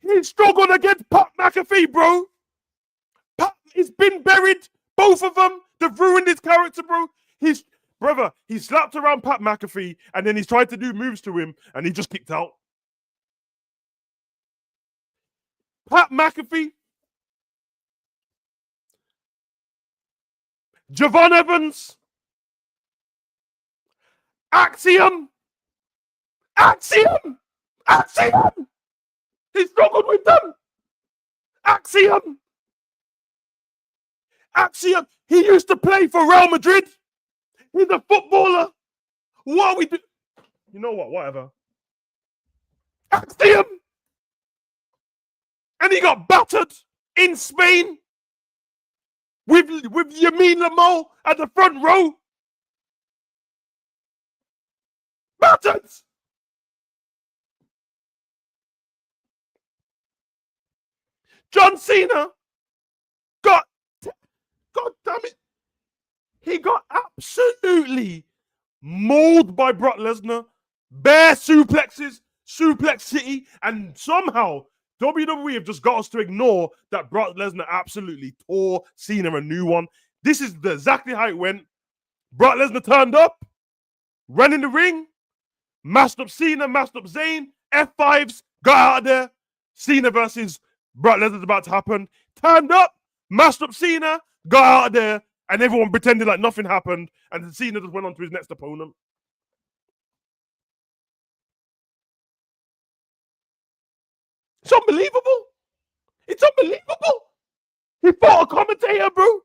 A: he struggled against Pat McAfee, bro. Pat, he's been buried. Both of them, they've ruined his character, bro. He slapped around Pat McAfee and then he's tried to do moves to him and he just kicked out. Pat McAfee, Javon Evans, Axiom. He struggled with them. Axiom. He used to play for Real Madrid. He's a footballer. What are we doing? You know what? Whatever. Axiom. And he got battered in Spain with Yamin Lamal at the front row. Battered. John Cena God damn it. He got absolutely mauled by Brock Lesnar. Bare suplexes, suplex city, and somehow WWE have just got us to ignore that Brock Lesnar absolutely tore Cena a new one. This is exactly how it went. Brock Lesnar turned up, ran in the ring, mashed up Cena, mashed up Zayn, F5s, got out of there. Cena versus Brock Lesnar's about to happen. Turned up, mashed up Cena, got out of there, and everyone pretended like nothing happened, and Cena just went on to his next opponent. It's unbelievable. It's unbelievable. He fought a commentator, bro.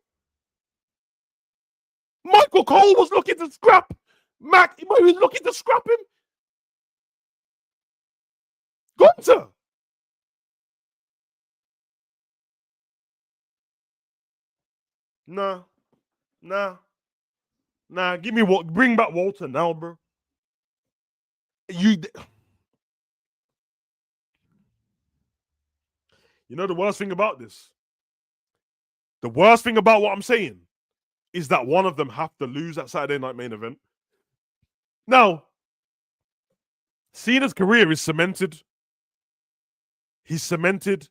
A: Michael Cole was looking to scrap Mac. He was looking to scrap him. Gunter. Nah. Give me what? Bring back Walter now, bro. You know the worst thing about this? The worst thing about what I'm saying is that one of them have to lose that Saturday night main event. Now, Cena's career is cemented. He's cemented.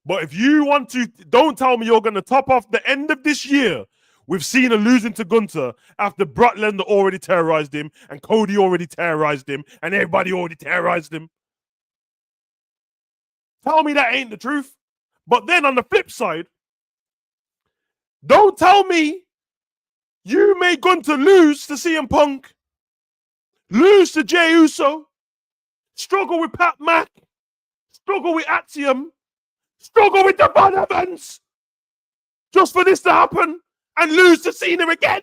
A: But if you want to, don't tell me you're going to top off the end of this year with Cena losing to Gunter after Brock Lesnar already terrorized him and Cody already terrorized him and everybody already terrorized him. Tell me that ain't the truth. But then on the flip side, don't tell me you made Gunter lose to CM Punk, lose to Jey Uso, struggle with Pat Mack, struggle with Axiom, struggle with Devon Evans, just for this to happen and lose to Cena again.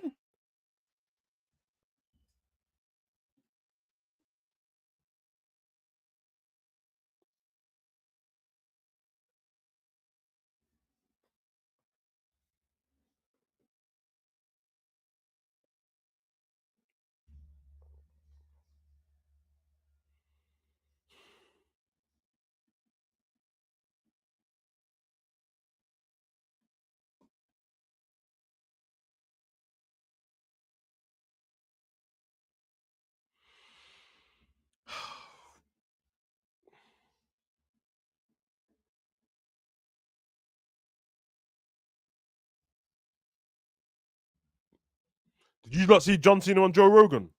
A: Did you not see John Cena on Joe Rogan?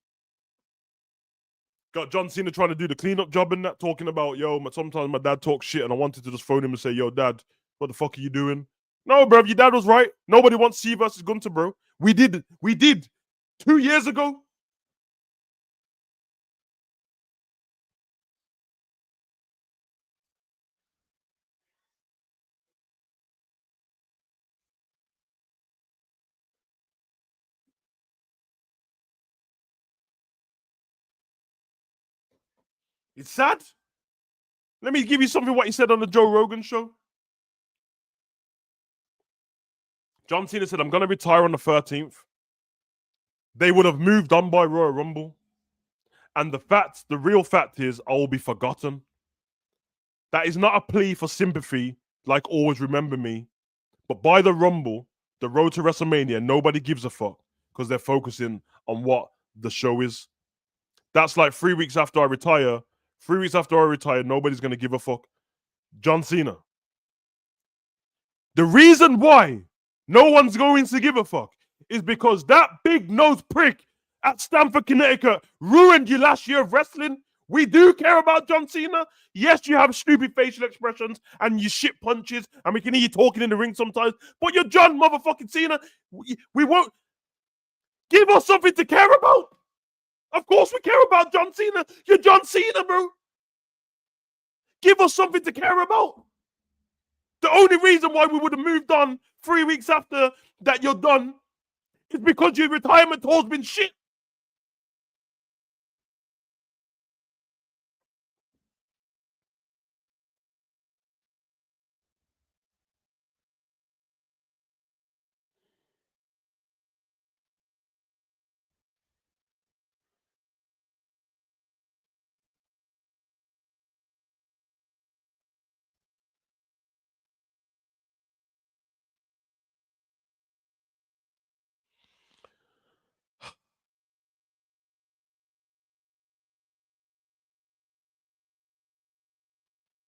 A: Got John Cena trying to do the cleanup job and that, talking about, sometimes my dad talks shit and I wanted to just phone him and say, yo, dad, what the fuck are you doing? No, bro, your dad was right. Nobody wants C versus Gunter, bro. We did 2 years ago. It's sad. Let me give you something what he said on the Joe Rogan show. John Cena said, I'm going to retire on the 13th. They would have moved on by Royal Rumble. And the real fact is, I will be forgotten. That is not a plea for sympathy, like always remember me. But by the Rumble, the road to WrestleMania, nobody gives a fuck because they're focusing on what the show is. That's like 3 weeks after I retire. 3 weeks after I retire, nobody's going to give a fuck. John Cena. The reason why no one's going to give a fuck is because that big nose prick at Stamford, Connecticut ruined your last year of wrestling. We do care about John Cena. Yes, you have stupid facial expressions and you shit punches, and we can hear you talking in the ring sometimes, but you're John motherfucking Cena. We won't give us something to care about. Of course we care about John Cena. You're John Cena, bro. Give us something to care about. The only reason why we would have moved on 3 weeks after that you're done is because your retirement tour's been shit.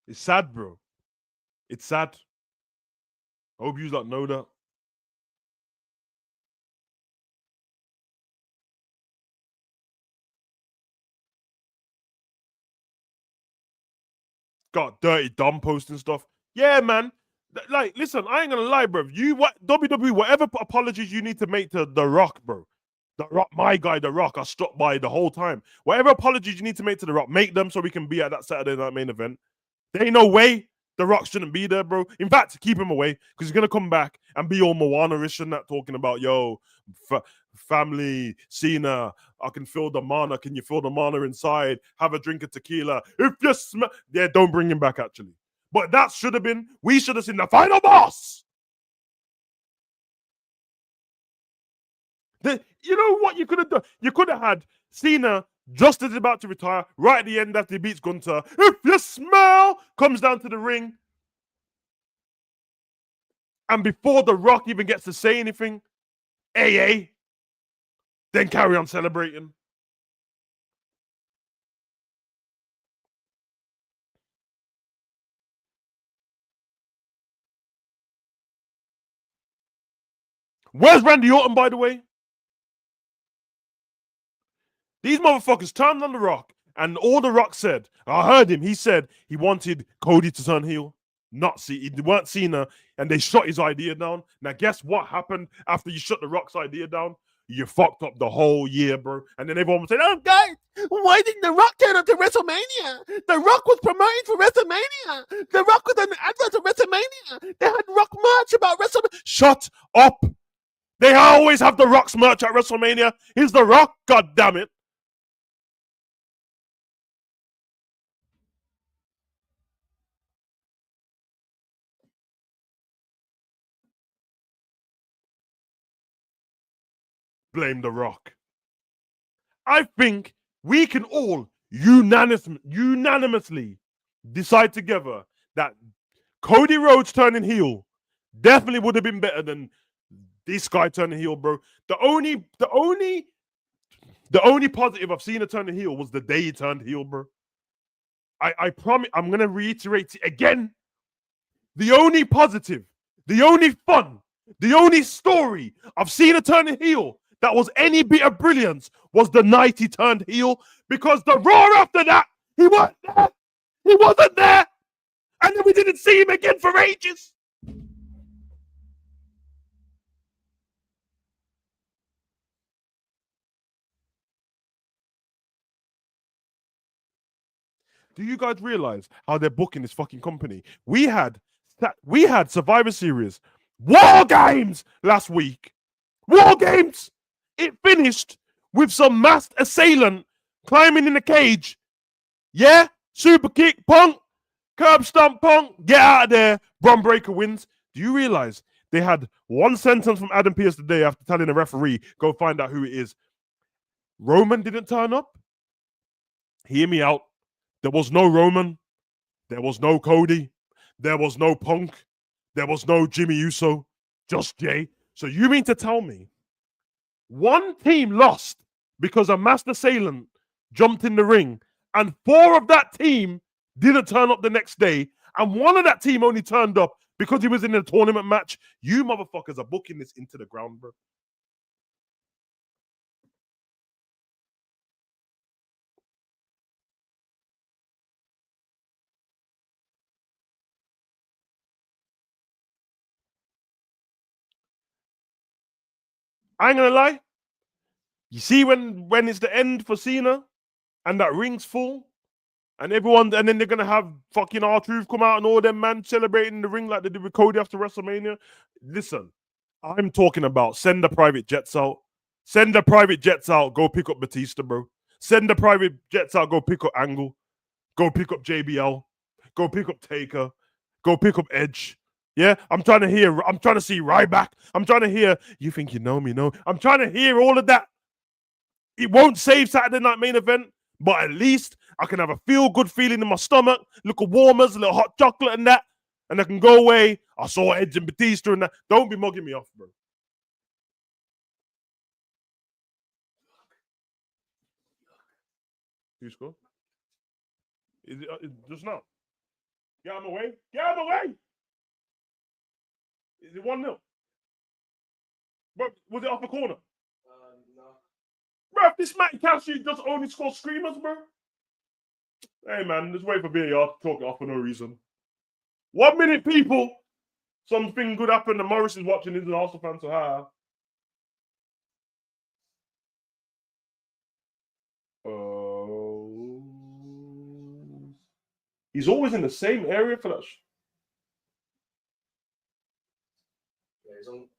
A: It's sad, bro. It's sad. I hope you don't know that. Got dirty dumb posting stuff. Yeah, man. Like, listen, I ain't gonna lie, bro. WWE, whatever apologies you need to make to The Rock, bro. The Rock, my guy, The Rock, I stuck by the whole time. Whatever apologies you need to make to The Rock, make them so we can be at that Saturday night main event. There ain't no way. The Rock shouldn't be there, bro. In fact, keep him away because he's gonna come back and be all Moana-ish and that, talking about family, Cena. I can feel the mana. Can you feel the mana inside? Have a drink of tequila. If you smell, yeah, don't bring him back actually. But that should have been. We should have seen the final boss. You know what you could have done? You could have had Cena just as he's about to retire, right at the end after he beats Gunter. If you smell, comes down to the ring. And before The Rock even gets to say anything, AA, then carry on celebrating. Where's Randy Orton, by the way? These motherfuckers turned on The Rock, and all The Rock said, I heard him, he said he wanted Cody to turn heel. Not see, he weren't Cena, and they shut his idea down. Now, guess what happened after you shut The Rock's idea down? You fucked up the whole year, bro. And then everyone was saying, oh, guys, why didn't The Rock turn up to WrestleMania? The Rock was promoting for WrestleMania. The Rock was an advert for WrestleMania. They had Rock merch about WrestleMania. Shut up. They always have The Rock's merch at WrestleMania. He's The Rock, god damn it. Blame The Rock. I think we can all unanimously decide together that Cody Rhodes turning heel definitely would have been better than this guy turning heel, bro. The only positive I've seen a turning heel was the day he turned heel, bro. I promise, I'm gonna reiterate it again. The only positive, the only fun, the only story I've seen a turning heel that was any bit of brilliance was the night he turned heel, because the Raw after that, he wasn't there. He wasn't there. And then we didn't see him again for ages. Do you guys realize how they're booking this fucking company? We had Survivor Series, War Games last week. War Games. It finished with some masked assailant climbing in the cage. Yeah, super kick, Punk, curb stomp, Punk, get out of there. Bron Breakker wins. Do you realize they had one sentence from Adam Pearce today after telling the referee, go find out who it is? Roman didn't turn up. Hear me out. There was no Roman. There was no Cody. There was no Punk. There was no Jimmy Uso. Just Jay. So you mean to tell me one team lost because a masked assailant jumped in the ring, and 4 of that team didn't turn up the next day, and one of that team only turned up because he was in a tournament match? You motherfuckers are booking this into the ground, bro. I ain't gonna lie. You see when it's the end for Cena and that ring's full, and everyone, and then they're gonna have fucking R-Truth come out and all them man celebrating the ring like they did with Cody after WrestleMania. Listen, I'm talking about send the private jets out. Send the private jets out, go pick up Batista, bro. Send the private jets out, go pick up Angle. Go pick up JBL. Go pick up Taker. Go pick up Edge. Yeah, I'm trying to see Ryback. I'm trying to hear, you think you know me, no? I'm trying to hear all of that. It won't save Saturday Night Main Event, but at least I can have a feel-good feeling in my stomach, little warmers, a little hot chocolate and that, and I can go away. I saw Edge and Batista and that. Don't be mugging me off, bro. Who scored? Is it just now? Get out of my way. Get out of my way. Is it 1-0? Bro, was it off a corner? No. Bro, this Matty Cassie just only scores screamers, bro. Hey, man, just wait for VAR to talk it off for no reason. 1 minute, people. Something good happened, and Morris is watching. He's an Arsenal fan, so ha. He's always in the same area for that.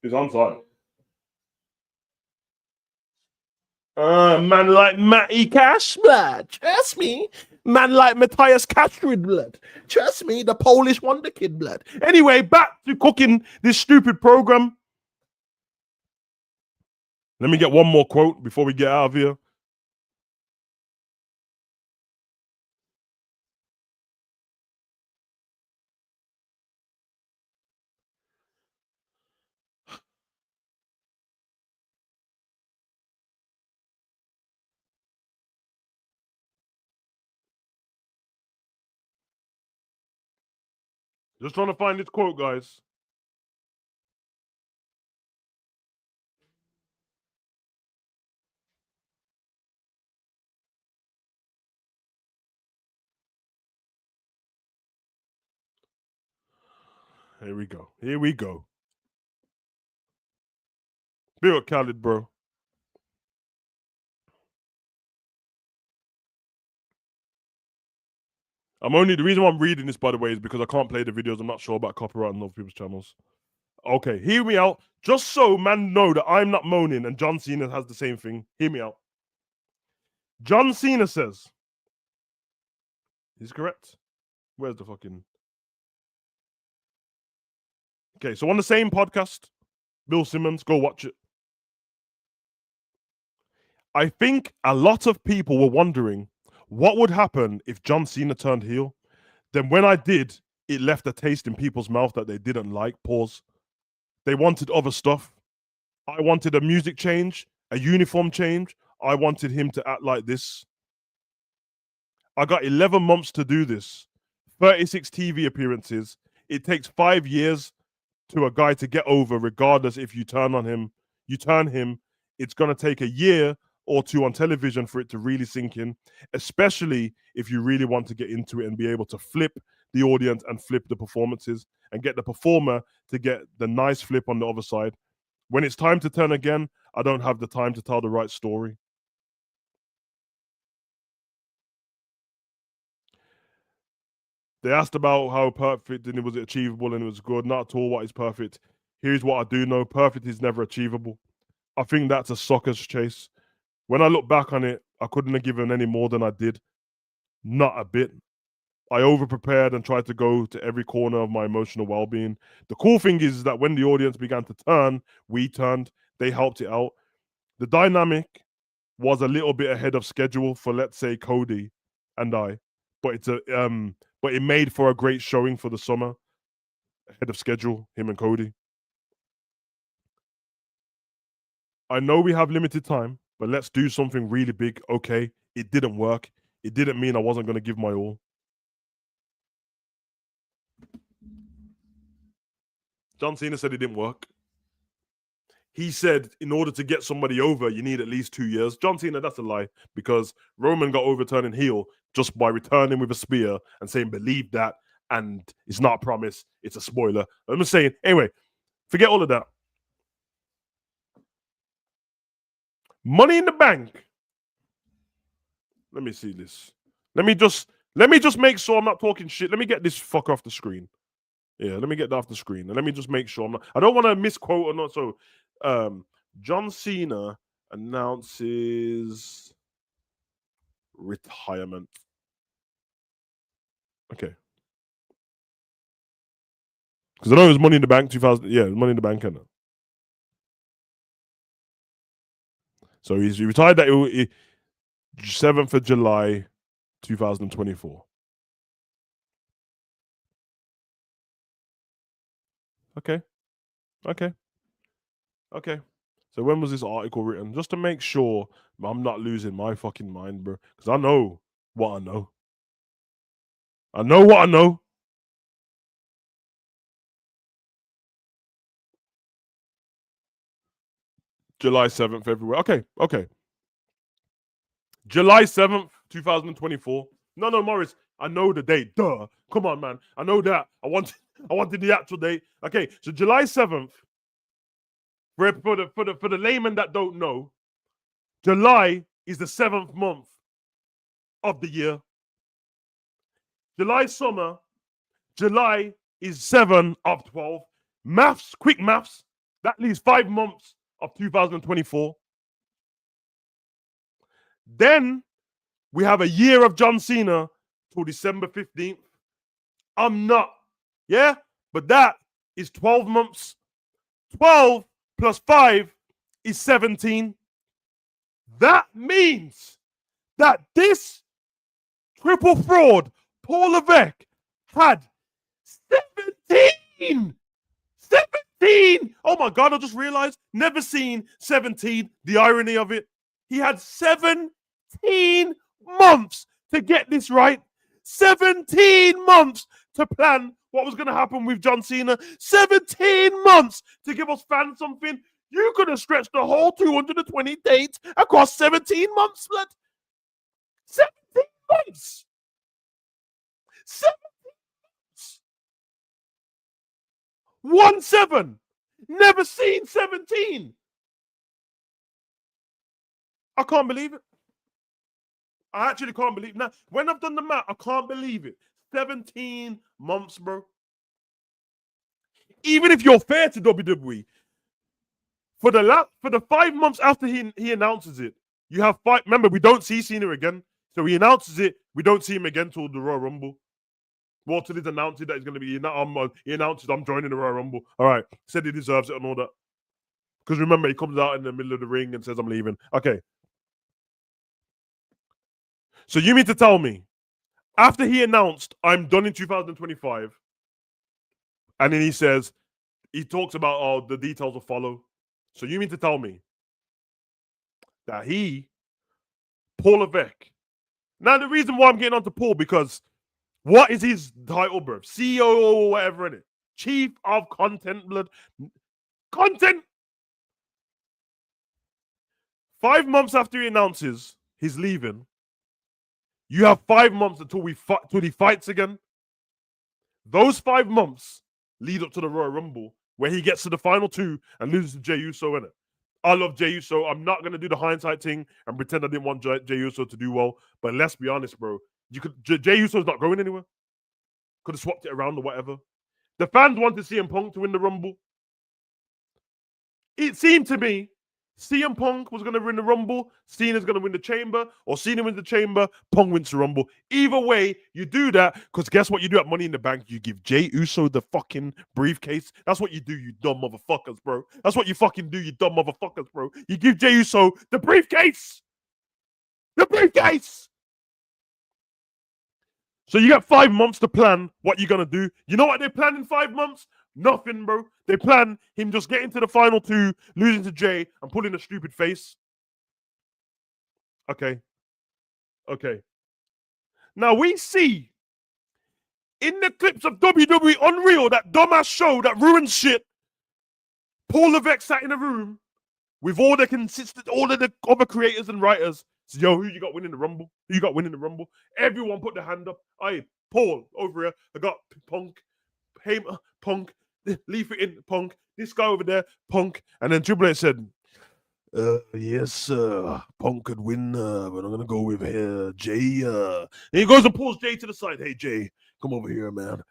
A: He's onside. Man like Matty Cash, blood. Trust me. Man like Matthias Cashrid, blood. Trust me, the Polish wonder kid, blood. Anyway, back to cooking this stupid program. Let me get one more quote before we get out of here. Just trying to find this quote, guys. Here we go. Here we go. Big up Khaled, bro. The reason why I'm reading this, by the way, is because I can't play the videos. I'm not sure about copyright on other people's channels. Okay, hear me out. Just so man know that I'm not moaning and John Cena has the same thing. Hear me out. John Cena says, he's correct. Where's the fucking... Okay, so on the same podcast, Bill Simmons, go watch it. I think a lot of people were wondering what would happen if John Cena turned heel. Then when I did, it left a taste in people's mouth that they didn't like. Pause. They wanted other stuff. I wanted a music change, a uniform change. I wanted him to act like this. I got 11 months to do this. 36 TV appearances. It takes 5 years to a guy to get over, regardless if you turn on him. You turn him, it's going to take a year or two on television for it to really sink in, especially if you really want to get into it and be able to flip the audience and flip the performances and get the performer to get the nice flip on the other side. When it's time to turn again, I don't have the time to tell the right story. They asked about how perfect and it was achievable and it was good. Not at all what is perfect. Here's what I do know. Perfect is never achievable. I think that's a sucker's chase. When I look back on it, I couldn't have given any more than I did. Not a bit. I over-prepared and tried to go to every corner of my emotional well-being. The cool thing is that when the audience began to turn, we turned. They helped it out. The dynamic was a little bit ahead of schedule for, let's say, Cody and I, but it made for a great showing for the summer. Ahead of schedule, him and Cody. I know we have limited time, but let's do something really big. Okay, it didn't work. It didn't mean I wasn't going to give my all. John Cena said it didn't work. He said in order to get somebody over, you need at least 2 years. John Cena, that's a lie, because Roman got over turning heel just by returning with a spear and saying, believe that, and it's not a promise, it's a spoiler. I'm just saying, anyway, forget all of that. Money in the Bank. Let me see this. Let me just make sure I'm not talking shit. Let me get this fucker off the screen. Yeah, let me get that off the screen. And let me just make sure I'm not... I don't want to misquote or not. So, John Cena announces retirement. Okay. Because I know it was Money in the Bank 2000. Yeah, Money in the Bank. And so he retired that 7th of July 2024. Okay. So when was this article written? Just to make sure I'm not losing my fucking mind, bro. Because I know what I know. I know what I know. July 7th, everywhere. Okay. July 7th, 2024. No, Morris. I know the date. Duh. Come on, man. I know that. I wanted the actual date. Okay, so July 7th. For the layman that don't know, July is the 7th month of the year. July summer. July is 7 of 12. Maths, quick maths. That leaves 5 months of 2024. Then we have a year of John Cena till December 15th. I'm not. Yeah? But that is 12 months. 12 plus 5 is 17. That means that this triple fraud, Paul Levesque, had 17. 17! Oh my God, I just realized, never seen 17. The irony of it. He had 17 months to get this right. 17 months to plan what was going to happen with John Cena. 17 months to give us fans something. You could have stretched the whole 220 dates across 17 months, lad. 17 months. 17. Never seen 17. I can't believe it. I actually can't believe it. Now, when I've done the math, I can't believe it. 17 months, bro. Even if you're fair to WWE, for the 5 months after he announces it, you have 5. Remember, we don't see Cena again. So he announces it, we don't see him again till the Royal Rumble. Walter is announcing that he's going to be. He announces, I'm joining the Royal Rumble. All right. Said he deserves it and all that. Because remember, he comes out in the middle of the ring and says, I'm leaving. Okay. So you mean to tell me, after he announced, I'm done in 2025, and then he talks about, the details will follow. So you mean to tell me that Paul Levesque. Now, the reason why I'm getting on to Paul, because what is his title, bro? CEO or whatever in it. Chief of Content, blood. Content. 5 months after he announces he's leaving, you have 5 months until he fights again. Those 5 months lead up to the Royal Rumble, where he gets to the final 2 and loses to Jey Uso in it. I love Jey Uso. I'm not gonna do the hindsight thing and pretend I didn't want Jey Uso to do well. But let's be honest, bro. Jey Uso's not going anywhere. Could have swapped it around or whatever. The fans want to see CM Punk to win the Rumble. It seemed to me CM Punk was going to win the Rumble, Cena's going to win the Chamber, or Cena wins the Chamber, Punk wins the Rumble. Either way, you do that, because guess what you do at Money in the Bank? You give Jey Uso the fucking briefcase. That's what you do, you dumb motherfuckers, bro. That's what you fucking do, you dumb motherfuckers, bro. You give Jey Uso the briefcase. The briefcase! So you got 5 months to plan what you're going to do. You know what they plan in 5 months? Nothing, bro. They plan him just getting to the final 2, losing to Jey, and pulling a stupid face. Okay. Now we see in the clips of WWE Unreal, that dumbass show that ruins shit, Paul Levesque sat in a room with all of the other creators and writers. So, yo, who you got winning the Rumble? Who you got winning the Rumble? Everyone put their hand up. Hey, Paul, over here. I got Punk, Punk, leave it in Punk. This guy over there, Punk. And then Triple H said, yes, Punk could win, but I'm going to go with Jey. And he goes and pulls Jey to the side. Hey, Jey, come over here, man.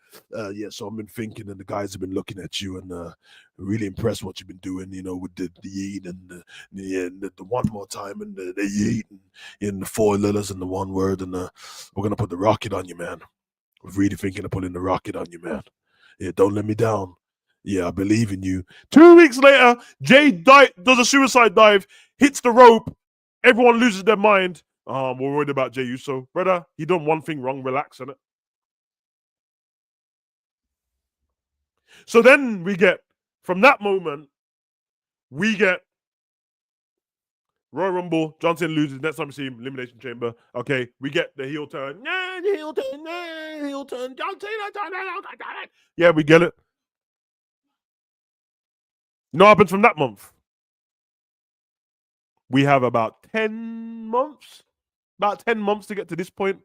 A: So I've been thinking, and the guys have been looking at you, and really impressed what you've been doing, with the yeet and the one more time, and the yeet, and the 4 letters and the one word, and we're going to put the rocket on you, man. We're really thinking of putting the rocket on you, man. Yeah, don't let me down. Yeah, I believe in you. 2 weeks later, Jey does a suicide dive, hits the rope. Everyone loses their mind. We're worried about Jey Uso. Brother, he done one thing wrong. Relax, innit? So then from that moment, we get Royal Rumble. John Cena loses. Next time we see him, Elimination Chamber. Okay, we get the heel turn. Heel turn. John Cena. Yeah, we get it. You know what happens from that month? We have about 10 months. About 10 months to get to this point.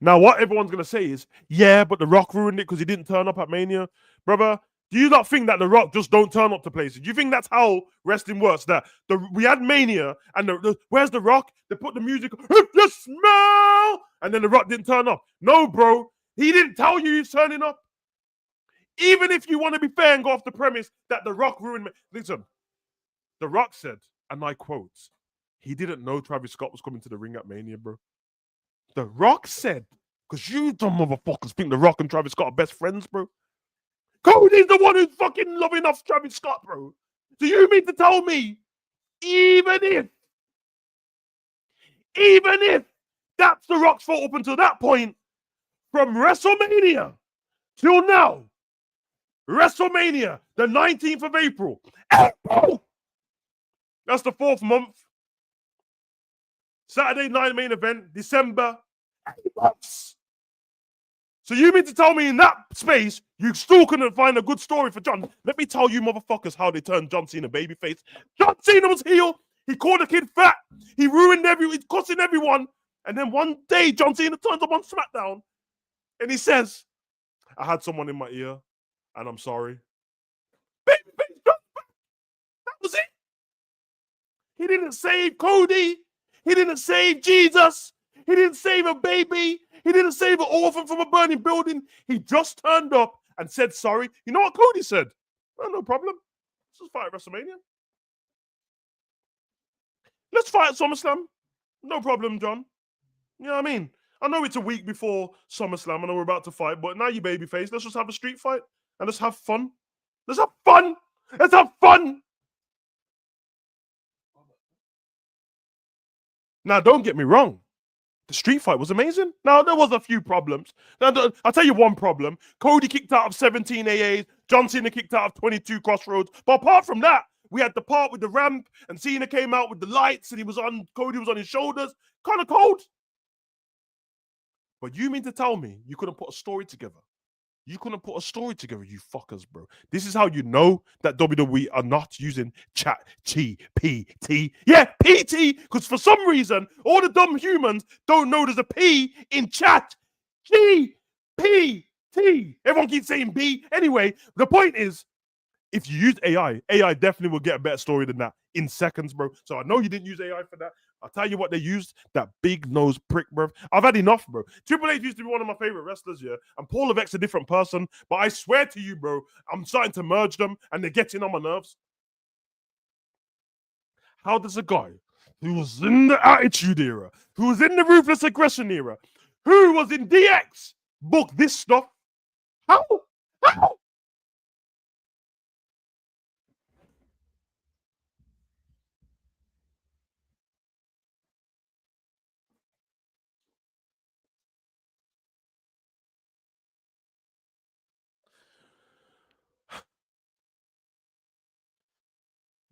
A: Now, what everyone's going to say is, yeah, but The Rock ruined it because he didn't turn up at Mania. Brother, do you not think that The Rock just don't turn up to places? Do you think that's how wrestling works? That we had Mania, and where's The Rock? They put the music, if you smell, and then The Rock didn't turn up. No, bro. He didn't tell you he's turning up. Even if you want to be fair and go off the premise that The Rock ruined me. Listen, The Rock said, and I quote, he didn't know Travis Scott was coming to the ring at Mania, bro. The Rock said, because you dumb motherfuckers think The Rock and Travis Scott are best friends, bro. Cody's the one who's fucking loving off Travis Scott, bro. Do you mean to tell me, even if that's The Rock's fault up until that point, from WrestleMania till now, WrestleMania, the 19th of April, that's the 4th month. Saturday night main event, December, 8 months. So you mean to tell me in that space, you still couldn't find a good story for John? Let me tell you motherfuckers how they turned John Cena babyface. John Cena was heel. He called the kid fat. He ruined he's cussing everyone. And then one day, John Cena turns up on SmackDown and he says, I had someone in my ear and I'm sorry. Babyface, that was it. He didn't save Cody. He didn't save Jesus. He didn't save a baby. He didn't save an orphan from a burning building. He just turned up and said sorry. You know what Cody said? Oh, no problem. Let's just fight at WrestleMania. Let's fight at SummerSlam. No problem, John. You know what I mean? I know it's a week before SummerSlam. I know we're about to fight, but now you babyface. Let's just have a street fight and let's have fun. Let's have fun. Let's have fun. Now, don't get me wrong. The street fight was amazing. Now, there was a few problems. Now, I'll tell you one problem. Cody kicked out of 17 AAs. John Cena kicked out of 22 Crossroads. But apart from that, we had the part with the ramp and Cena came out with the lights and Cody was on his shoulders. Kind of cold. But you mean to tell me you couldn't put a story together? You couldn't put a story together, you fuckers, bro. This is how you know that WWE are not using chat GPT. Yeah, PT, because for some reason, all the dumb humans don't know there's a P in chat GPT. Everyone keeps saying B. Anyway, the point is, if you use AI definitely will get a better story than that in seconds, bro. So I know you didn't use AI for that. I'll tell you what they used, that big nose prick, bro. I've had enough, bro. Triple H used to be one of my favorite wrestlers, yeah. And Paul Levesque's a different person, but I swear to you, bro, I'm starting to merge them and they're getting on my nerves. How does a guy who was in the Attitude Era, who was in the Ruthless Aggression Era, who was in DX, book this stuff? How?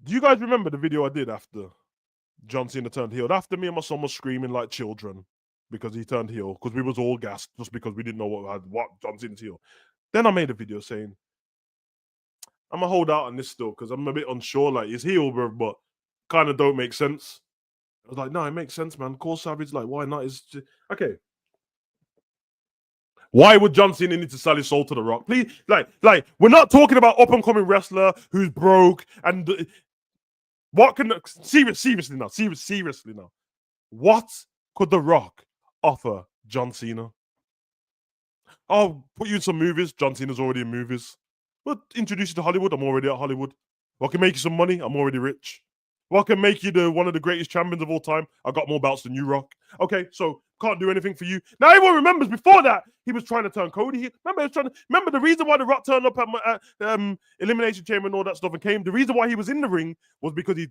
A: Do you guys remember the video I did after John Cena turned heel? After me and my son was screaming like children because he turned heel, because we was all gassed just because we didn't know what John Cena's heel. Then I made a video saying, I'm gonna hold out on this still because I'm a bit unsure. Like, it's heel, bro, but kind of don't make sense. I was like, no, it makes sense, man. Call Savage, like, why not? It's just... okay. Why would John Cena need to sell his soul to The Rock? Please, like, we're not talking about up and coming wrestler who's broke and what can seriously now? What could The Rock offer John Cena? I'll put you in some movies. John Cena's already in movies. But introduce you to Hollywood. I'm already at Hollywood. What can make you some money? I'm already rich. What can make you one of the greatest champions of all time? I got more belts than you, Rock. Okay, so can't do anything for you. Now everyone remembers before that he was trying to turn Cody. Remember the reason why The Rock turned up at Elimination Chamber and all that stuff and came. The reason why he was in the ring was because he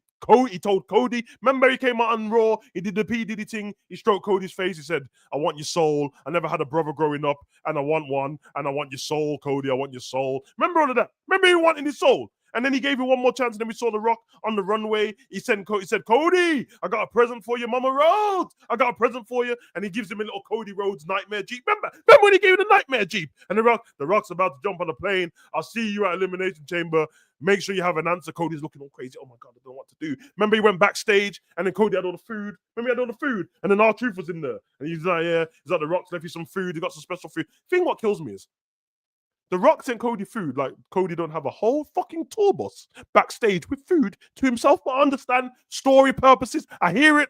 A: told Cody. Remember he came out on Raw. He did the P Diddy thing. He stroked Cody's face. He said, "I want your soul. I never had a brother growing up, and I want one. And I want your soul, Cody. I want your soul." Remember all of that. Remember he wanted his soul. And then he gave him one more chance, and then we saw The Rock on the runway. He said, Cody, I got a present for you, Mama Rhodes. I got a present for you. And he gives him a little Cody Rhodes nightmare Jeep. Remember when he gave him the nightmare Jeep? And The Rock's about to jump on a plane. I'll see you at Elimination Chamber. Make sure you have an answer. Cody's looking all crazy. Oh my God, I don't know what to do. Remember he went backstage, and then Cody had all the food. Remember he had all the food, and then R-Truth was in there. And he's like, yeah, he's like, The Rock's left you some food. He got some special food. Thing what kills me is, The Rock sent Cody food. Like, Cody don't have a whole fucking tour bus backstage with food to himself. But I understand story purposes. I hear it.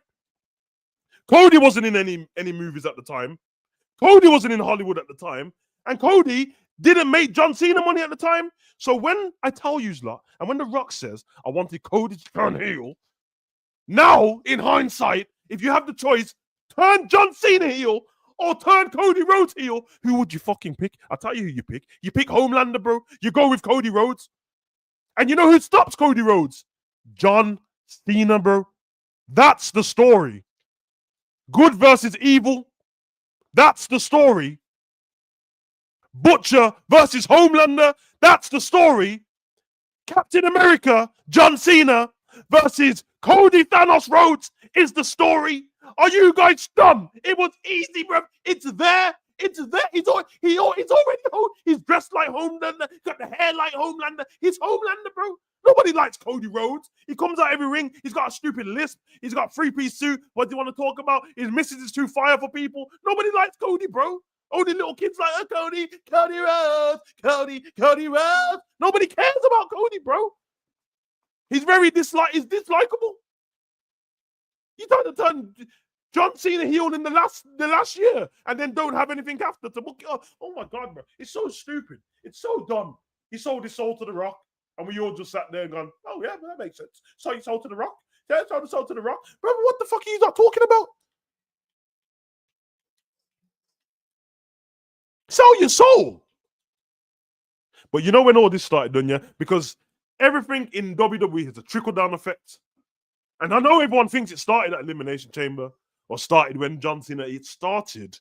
A: Cody wasn't in any movies at the time. Cody wasn't in Hollywood at the time. And Cody didn't make John Cena money at the time. So when I tell you lot, and when The Rock says, I wanted Cody to turn heel, now, in hindsight, if you have the choice, turn John Cena heel or turn Cody Rhodes heel, who would you fucking pick? I'll tell you who you pick. You pick Homelander, bro. You go with Cody Rhodes. And you know who stops Cody Rhodes? John Cena, bro. That's the story. Good versus evil. That's the story. Butcher versus Homelander. That's the story. Captain America, John Cena versus Cody Thanos Rhodes is the story. Are you guys dumb? It was easy, bro. It's there. It's there. He's already. He's dressed like Homelander. Got the hair like Homelander. He's Homelander, bro. Nobody likes Cody Rhodes. He comes out every ring. He's got a stupid lisp. He's got a three-piece suit. What do you want to talk about? His missus is too fire for people. Nobody likes Cody, bro. Only little kids like, oh, Cody Rhodes, Cody Rhodes. Nobody cares about Cody, bro. He's very he's dislikable. You trying to turn John Cena heel in the last year and then don't have anything after to book it up. Oh my God, bro. It's so stupid. It's so dumb. He sold his soul to The Rock, and we all just sat there and gone, oh yeah, that makes sense. So he sold to The Rock. Yeah, sold his soul to The Rock. Bro, what the fuck are you not talking about? Sell your soul. But you know when all this started, don't you? Because everything in WWE has a trickle-down effect. And I know everyone thinks it started at Elimination Chamber or started when John Cena. It started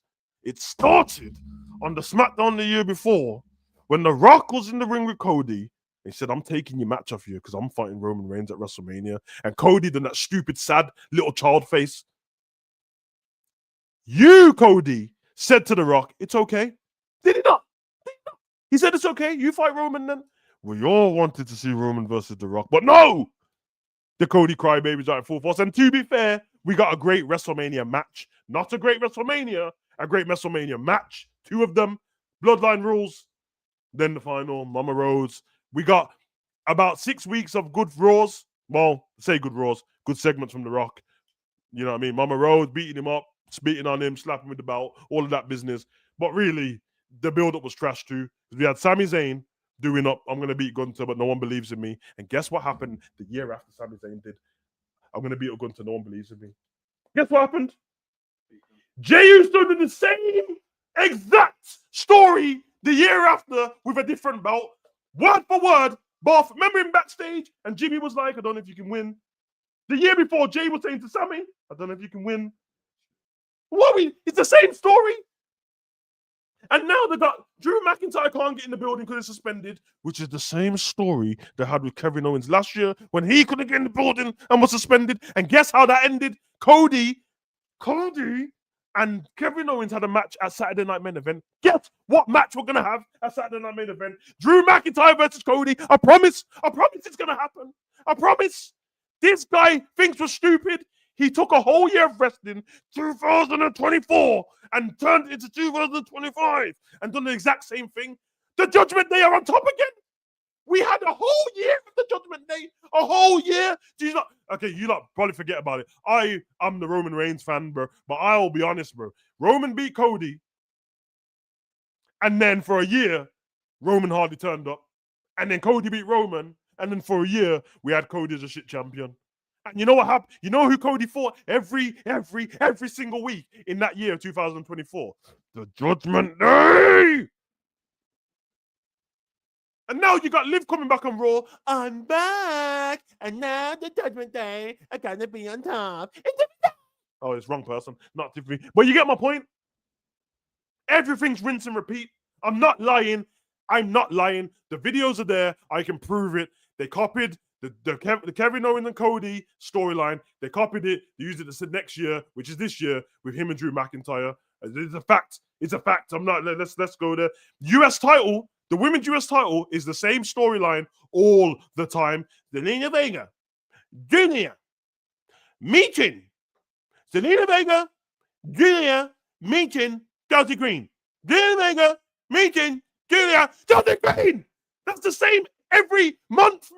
A: on the SmackDown the year before when The Rock was in the ring with Cody. He said, I'm taking your match off you because I'm fighting Roman Reigns at WrestleMania. And Cody done that stupid, sad little child face. You, Cody, said to The Rock, it's okay. Did he not? He said it's okay. You fight Roman then. We all wanted to see Roman versus The Rock, but no! The Cody crybabies are in full force. And to be fair, we got a great WrestleMania match. Not a great WrestleMania, a great WrestleMania match. Two of them, Bloodline Rules. Then the final, Mama Rose. We got about 6 weeks of good Raws. Well, say good Raws, good segments from The Rock. You know what I mean? Mama Rose beating him up, spitting on him, slapping with the belt, all of that business. But really, the build-up was trash too. We had Sami Zayn doing up, I'm going to beat Gunther, but no one believes in me. And guess what happened the year after Sami Zayn did? I'm going to beat Gunther, no one believes in me. Guess what happened? Jey Uso did the same exact story the year after with a different belt. Word for word. Both. Remember him backstage? And Jimmy was like, I don't know if you can win. The year before, Jey was saying to Sami, I don't know if you can win. What? It's the same story. And now they got Drew McIntyre can't get in the building because he's suspended, which is the same story they had with Kevin Owens last year when he couldn't get in the building and was suspended. And guess how that ended? Cody and Kevin Owens had a match at Saturday Night Main Event. Guess what match we're going to have at Saturday Night Main Event? Drew McIntyre versus Cody. I promise it's going to happen. I promise. This guy thinks we're stupid. He took a whole year of wrestling, 2024, and turned it into 2025 and done the exact same thing. The Judgment Day are on top again. We had a whole year of the Judgment Day. A whole year. You lot probably forget about it. I'm the Roman Reigns fan, bro. But I'll be honest, bro. Roman beat Cody. And then for a year, Roman hardly turned up. And then Cody beat Roman. And then for a year, we had Cody as a shit champion. And you know what happened? You know who Cody fought every single week in that year of 2024? The Judgment Day! And now you got Liv coming back on Raw. I'm back. And now the Judgment Day are going to be on top. Oh, it's wrong person. Not Tiffany. But you get my point? Everything's rinse and repeat. I'm not lying. The videos are there. I can prove it. They copied the Kevin Owens and Cody storyline. They copied it. They used it the next year, which is this year, with him and Drew McIntyre. It's a fact. It's a fact. I'm not. Let's go there. US title. The women's US title is the same storyline all the time. Zelina Vega, Junior, meeting. Zelina Vega, Junior, meeting Chelsea Green. Zelina Vega, meeting Junior, Chelsea Green. That's the same every month.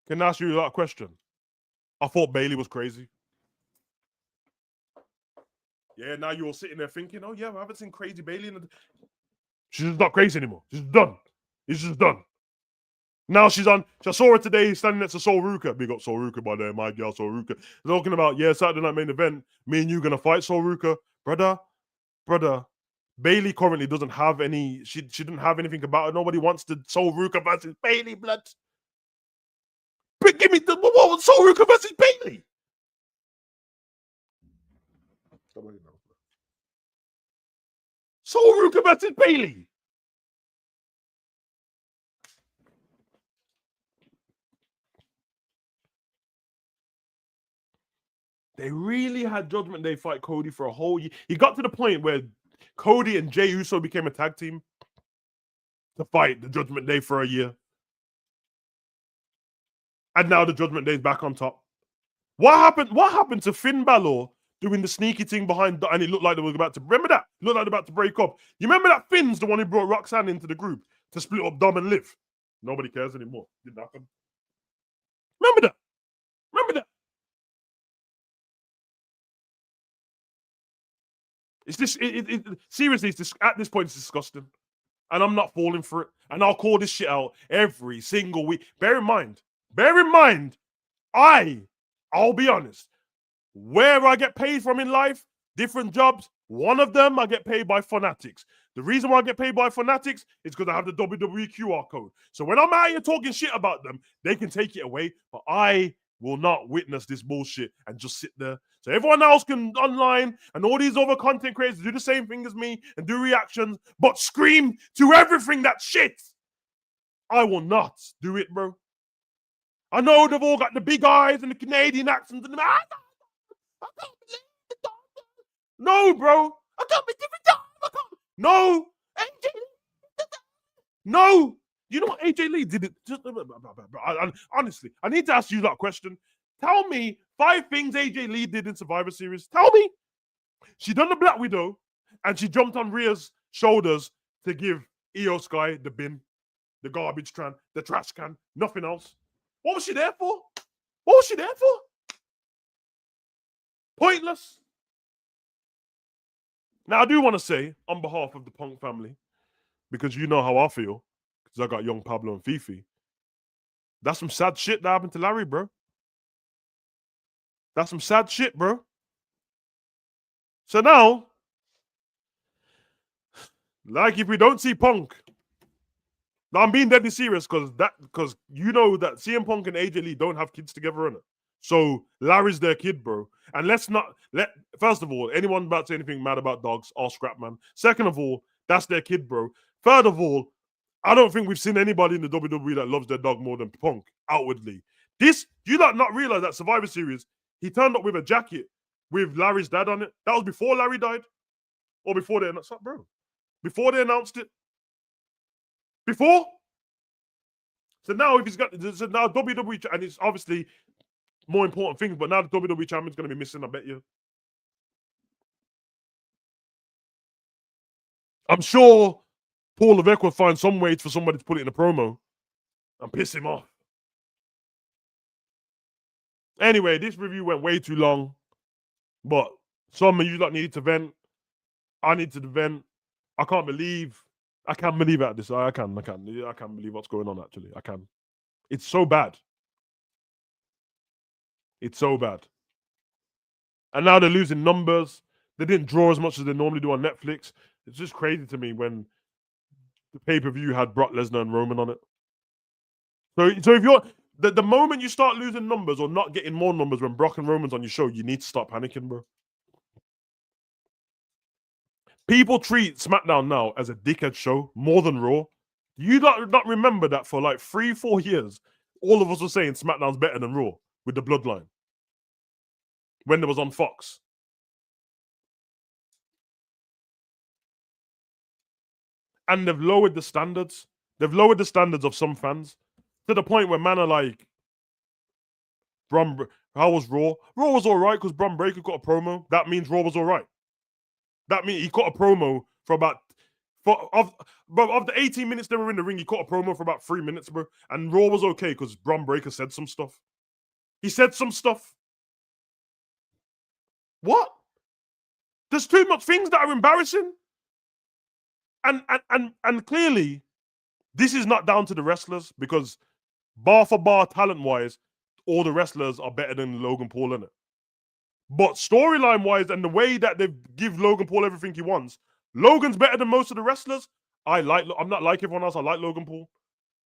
A: Can I ask you a question? I thought Bailey was crazy. Yeah, now you're sitting there thinking, oh yeah, I haven't seen crazy Bailey. She's just not crazy anymore. She's done. It's just done. Now she's on. I saw her today standing next to Sol Ruka. Big up Sol Ruka, by the way, my girl Sol Ruka. Talking about, yeah, Saturday night main event. Me and you gonna fight Sol Ruka. Brother. Bailey currently doesn't have any. She didn't have anything about her. Nobody wants the Sol Ruka versus Bailey blood. But give me the what Sol Ruka versus Bailey. Sol Ruka versus Bailey. They really had Judgment Day fight Cody for a whole year. He got to the point where Cody and Jey Uso became a tag team to fight the Judgment Day for a year. And now the Judgment Day is back on top. What happened to Finn Balor doing the sneaky thing behind, and it looked like they were about to, remember that? It looked like they were about to break up. You remember that Finn's the one who brought Roxanne into the group to split up Dom and Liv? Nobody cares anymore. Didn't happen. Remember that? Seriously, at this point, it's disgusting. And I'm not falling for it. And I'll call this shit out every single week. Bear in mind, I'll be honest, where I get paid from in life, different jobs, one of them I get paid by Fanatics. The reason why I get paid by Fanatics is because I have the WWE QR code. So when I'm out here talking shit about them, they can take it away, but I will not witness this bullshit and just sit there. So everyone else can online and all these other content creators do the same thing as me and do reactions, but scream to everything that's shit. I will not do it, bro. I know they've all got the big eyes and the Canadian accents and I can't believe it. No, bro. I can't believe it. No. AJ. No. You know what AJ Lee did? Honestly, I need to ask you that question. Tell me 5 things AJ Lee did in Survivor Series. Tell me. She done the Black Widow, and she jumped on Rhea's shoulders to give Io Sky the bin, the garbage can, the trash can, nothing else. What was she there for? Pointless. Now, I do want to say, on behalf of the Punk family, because you know how I feel, because I got young Pablo and Fifi, that's some sad shit that happened to Larry, bro. That's some sad shit, bro. So now, like if we don't see Punk, now I'm being deadly serious because you know that CM Punk and AJ Lee don't have kids together, innit? So Larry's their kid, bro. And first of all, anyone about to say anything mad about dogs, I'll scrap, man. Second of all, that's their kid, bro. Third of all, I don't think we've seen anybody in the WWE that loves their dog more than Punk outwardly. Do you not realize that Survivor Series, he turned up with a jacket with Larry's dad on it? That was before Larry died? Or before they announced it, bro? Before they announced it? Before? So now if he's got now WWE, and it's obviously more important things, but now the WWE champion's going to be missing, I bet you. I'm sure Paul Levesque will find some way for somebody to put it in a promo and piss him off. Anyway, this review went way too long, but some of you lot needed to vent. I need to vent. I can't believe at this. I can't believe what's going on, actually. I can. It's so bad. It's so bad. And now they're losing numbers. They didn't draw as much as they normally do on Netflix. It's just crazy to me when the pay-per-view had Brock Lesnar and Roman on it. So if you're the moment you start losing numbers or not getting more numbers when Brock and Roman's on your show, you need to start panicking, bro. People treat SmackDown now as a dickhead show more than Raw. You not remember that for like 3-4 years, all of us were saying SmackDown's better than Raw with the Bloodline when it was on Fox. And they've lowered the standards. They've lowered the standards of some fans to the point where man are like, how was Raw? Raw was all right because Bron Breakker got a promo. That means Raw was all right. That means he got a promo for of the 18 minutes they were in the ring, he got a promo for about 3 minutes, bro. And Raw was okay because Bron Breakker said some stuff. He said some stuff. What? There's too much things that are embarrassing. And clearly, this is not down to the wrestlers because bar for bar, talent wise, all the wrestlers are better than Logan Paul in it. But storyline wise, and the way that they give Logan Paul everything he wants, Logan's better than most of the wrestlers. I'm not like everyone else. I like Logan Paul.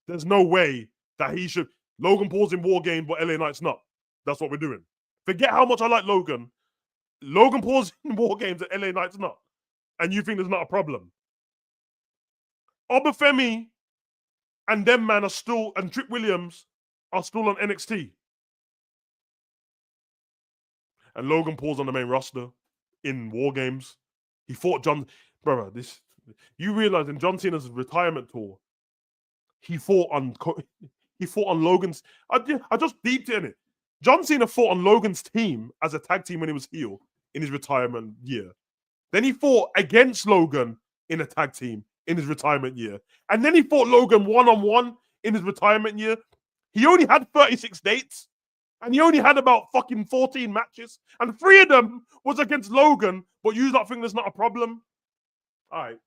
A: There's no way that he should. Logan Paul's in War Games, but LA Knight's not. That's what we're doing. Forget how much I like Logan. Logan Paul's in War Games and LA Knight's not. And you think there's not a problem. Obafemi and them man are still, and Trick Williams are still on NXT. And Logan Paul's on the main roster in War Games. He fought John, brother. This you realize in John Cena's retirement tour, he fought on Logan's. I just deeped in it. John Cena fought on Logan's team as a tag team when he was heel in his retirement year. Then he fought against Logan in a tag team in his retirement year, and then he fought Logan one-on-one in his retirement year. He only had 36 dates. And he only had about fucking 14 matches. And 3 of them was against Logan. But you don't think there's not a problem? All right.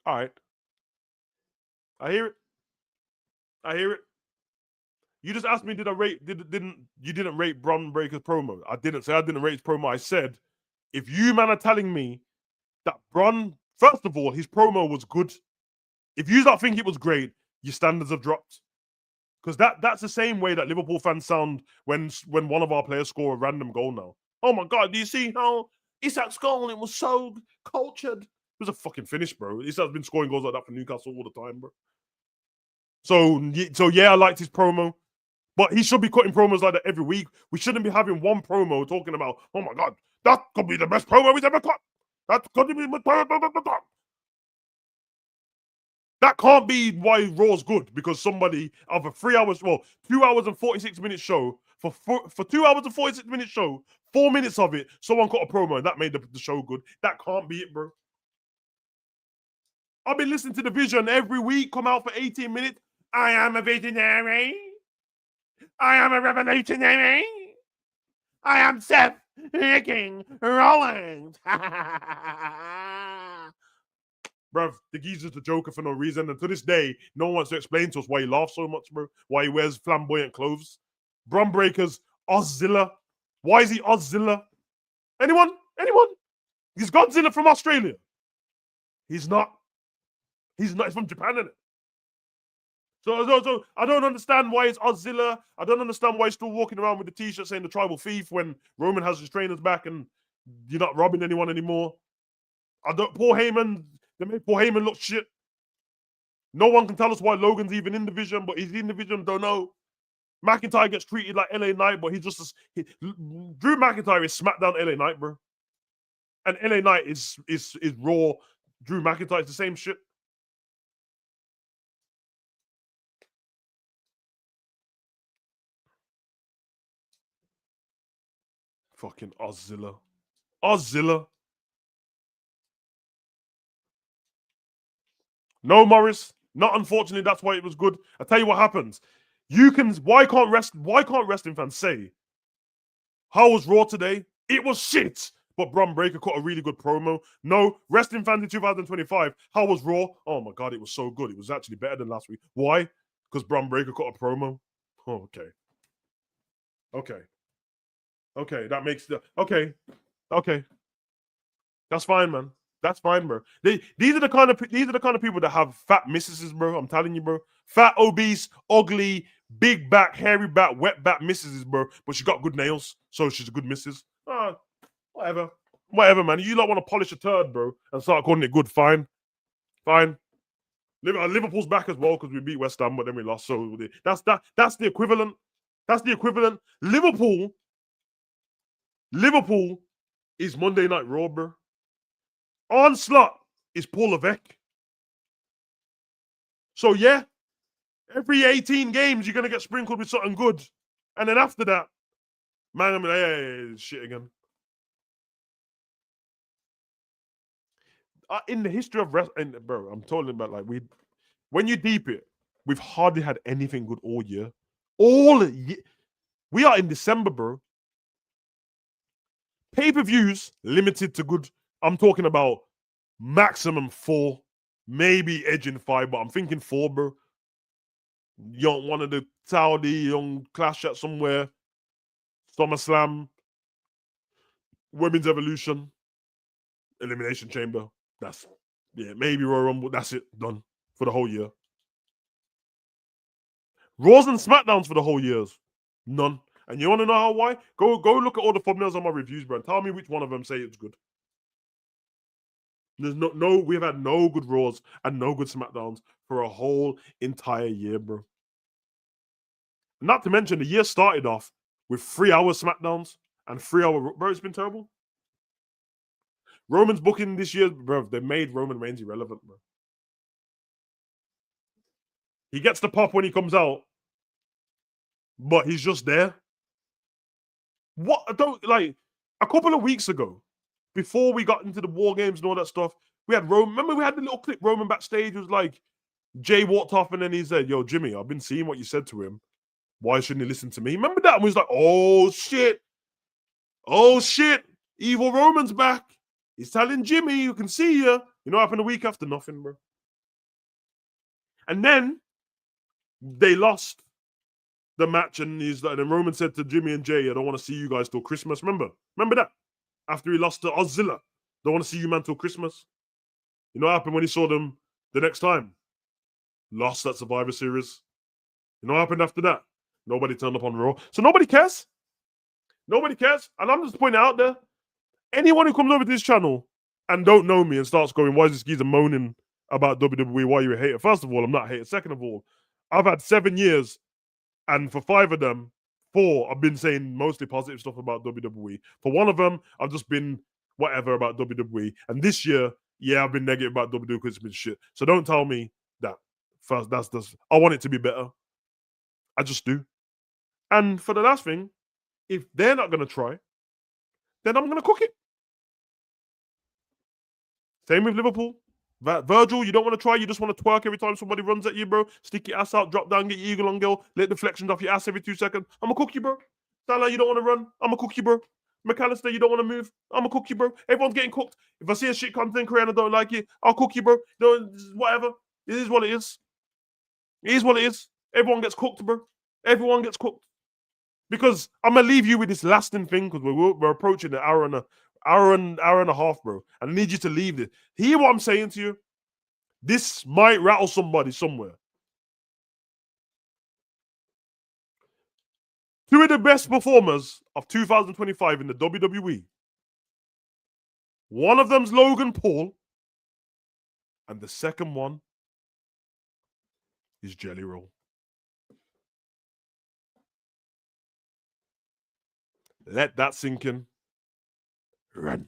A: All right. I hear it. I hear it. You just asked me, did I rate? You didn't rate Bron Breaker's promo? I didn't say I didn't rate his promo. I said, if you man are telling me that Bron, first of all, his promo was good. If you don't think it was great, your standards have dropped. Because that's the same way that Liverpool fans sound when one of our players score a random goal now. Oh my God, do you see how Isak's goal? It was so cultured. It was a fucking finish, bro. Isak's been scoring goals like that for Newcastle all the time, bro. So yeah, I liked his promo. But he should be cutting promos like that every week. We shouldn't be having one promo talking about, oh my God, that could be the best promo he's ever cut. That could be that can't be why Raw's good, because somebody of a 3 hours, 2 hours and 46 minute show, for 2 hours and 46 minute show, 4 minutes of it, someone cut a promo and that made the show good. That can't be it, bro. I've been listening to the Vision every week, come out for 18 minutes. I am a visionary. I am a revolutionary. I am Seth Licking Rollins. Bruv, the geezer's the Joker for no reason. And to this day, no one wants to explain to us why he laughs so much, bro. Why he wears flamboyant clothes. Bron Breaker's Ozzilla. Why is he Ozzilla? Anyone? He's Godzilla from Australia. He's not. He's from Japan, isn't it? So I don't understand why it's Ozzilla. I don't understand why he's still walking around with the t-shirt saying the tribal thief when Roman has his trainers back and you're not robbing anyone anymore. Paul Heyman, they made Paul Heyman look shit. No one can tell us why Logan's even in the division, but he's in the division, don't know. McIntyre gets treated like LA Knight, but he's just Drew McIntyre is SmackDown LA Knight, bro. And LA Knight is Raw. Drew McIntyre is the same shit. Fucking Ozzilla. No, Morris. Not unfortunately, that's why it was good. I tell you what happens. Why can't wrestling fans say, how was Raw today? It was shit. But Bron Breakker cut a really good promo. No, wrestling fans in 2025, how was Raw? Oh my God, it was so good. It was actually better than last week. Why? Because Bron Breakker cut a promo. Oh, okay. That makes the okay. That's fine, man. That's fine, bro. These are the kind of people that have fat missuses, bro. I'm telling you, bro. Fat, obese, ugly, big back, hairy back, wet back missuses, bro. But she got good nails, so she's a good missus. Whatever, man. You don't want to polish a turd, bro, and start calling it good. Fine. Liverpool's back as well because we beat West Ham, but then we lost. So that's the equivalent. That's the equivalent. Liverpool is Monday Night Raw, bro. Onslaught is Paul Levesque. So yeah, every 18 games you're gonna get sprinkled with something good, and then after that, man, I'm like, hey, shit again. In the history of wrestling, bro, I'm talking about like when you deep it, We've hardly had anything good all year. All year. We are in December, bro. Pay-per-views limited to good. I'm talking about maximum 4, maybe edging 5, but I'm thinking 4, bro. Young one of the Saudi young clash at somewhere. SummerSlam, Women's Evolution, Elimination Chamber. That's maybe Royal Rumble. That's it, done for the whole year. Raws and SmackDowns for the whole years, none. And you want to know how why? Go look at all the thumbnails on my reviews, bro. And tell me which one of them say it's good. There's no we've had no good Raws and no good SmackDowns for a whole entire year, bro. Not to mention the year started off with 3-hour SmackDowns and 3-hour, bro. It's been terrible. Roman's booking this year, bro. They made Roman Reigns irrelevant, bro. He gets the pop when he comes out, but he's just there. What? I don't like. A couple of weeks ago, before we got into the War Games and all that stuff, we had Roman. Remember, we had the little clip. Roman backstage was like, Jay walked off and then he said, "Yo, Jimmy, I've been seeing what you said to him. Why shouldn't he listen to me?" Remember that? And we was like, "Oh shit, oh shit, evil Roman's back. He's telling Jimmy, you can see you." You know what happened a week after? Nothing, bro. And then they lost the match, and and Roman said to Jimmy and Jay, "I don't want to see you guys till Christmas." Remember that? After he lost to Ozilla, "Don't want to see you man till Christmas." You know what happened when he saw them the next time? Lost that Survivor Series. You know what happened after that? Nobody turned up on Raw. So nobody cares. Nobody cares. And I'm just pointing out there, anyone who comes over to this channel and don't know me and starts going, "Why is this geezer moaning about WWE? Why are you a hater?" First of all, I'm not a hater. Second of all, I've had 7 years, and for 5 of them, 4, I've been saying mostly positive stuff about WWE. For 1 of them, I've just been whatever about WWE. And this year, I've been negative about WWE because it's been shit. So don't tell me that. First, that's I want it to be better. I just do. And for the last thing, if they're not gonna try, then I'm gonna cook it. Same with Liverpool. Virgil, you don't want to try, you just want to twerk every time somebody runs at you, bro. Stick your ass out, drop down, get your eagle on girl, let deflections off your ass every 2 seconds. I'm gonna cook you, bro. Salah, you don't want to run, I'm gonna cook you, bro. McAllister, you don't want to move, I'm gonna cook you, bro. Everyone's getting cooked. If I see a shit content creator and I don't like it, I'll cook you, bro. Whatever. It is what it is. It is what it is. Everyone gets cooked, bro. Everyone gets cooked. Because I'm gonna leave you with this lasting thing because we're approaching an hour and a half, bro. I need you to leave this. Hear what I'm saying to you? This might rattle somebody somewhere. 2 of the best performers of 2025 in the WWE. One of them's Logan Paul, and the second one is Jelly Roll. Let that sink in. Run.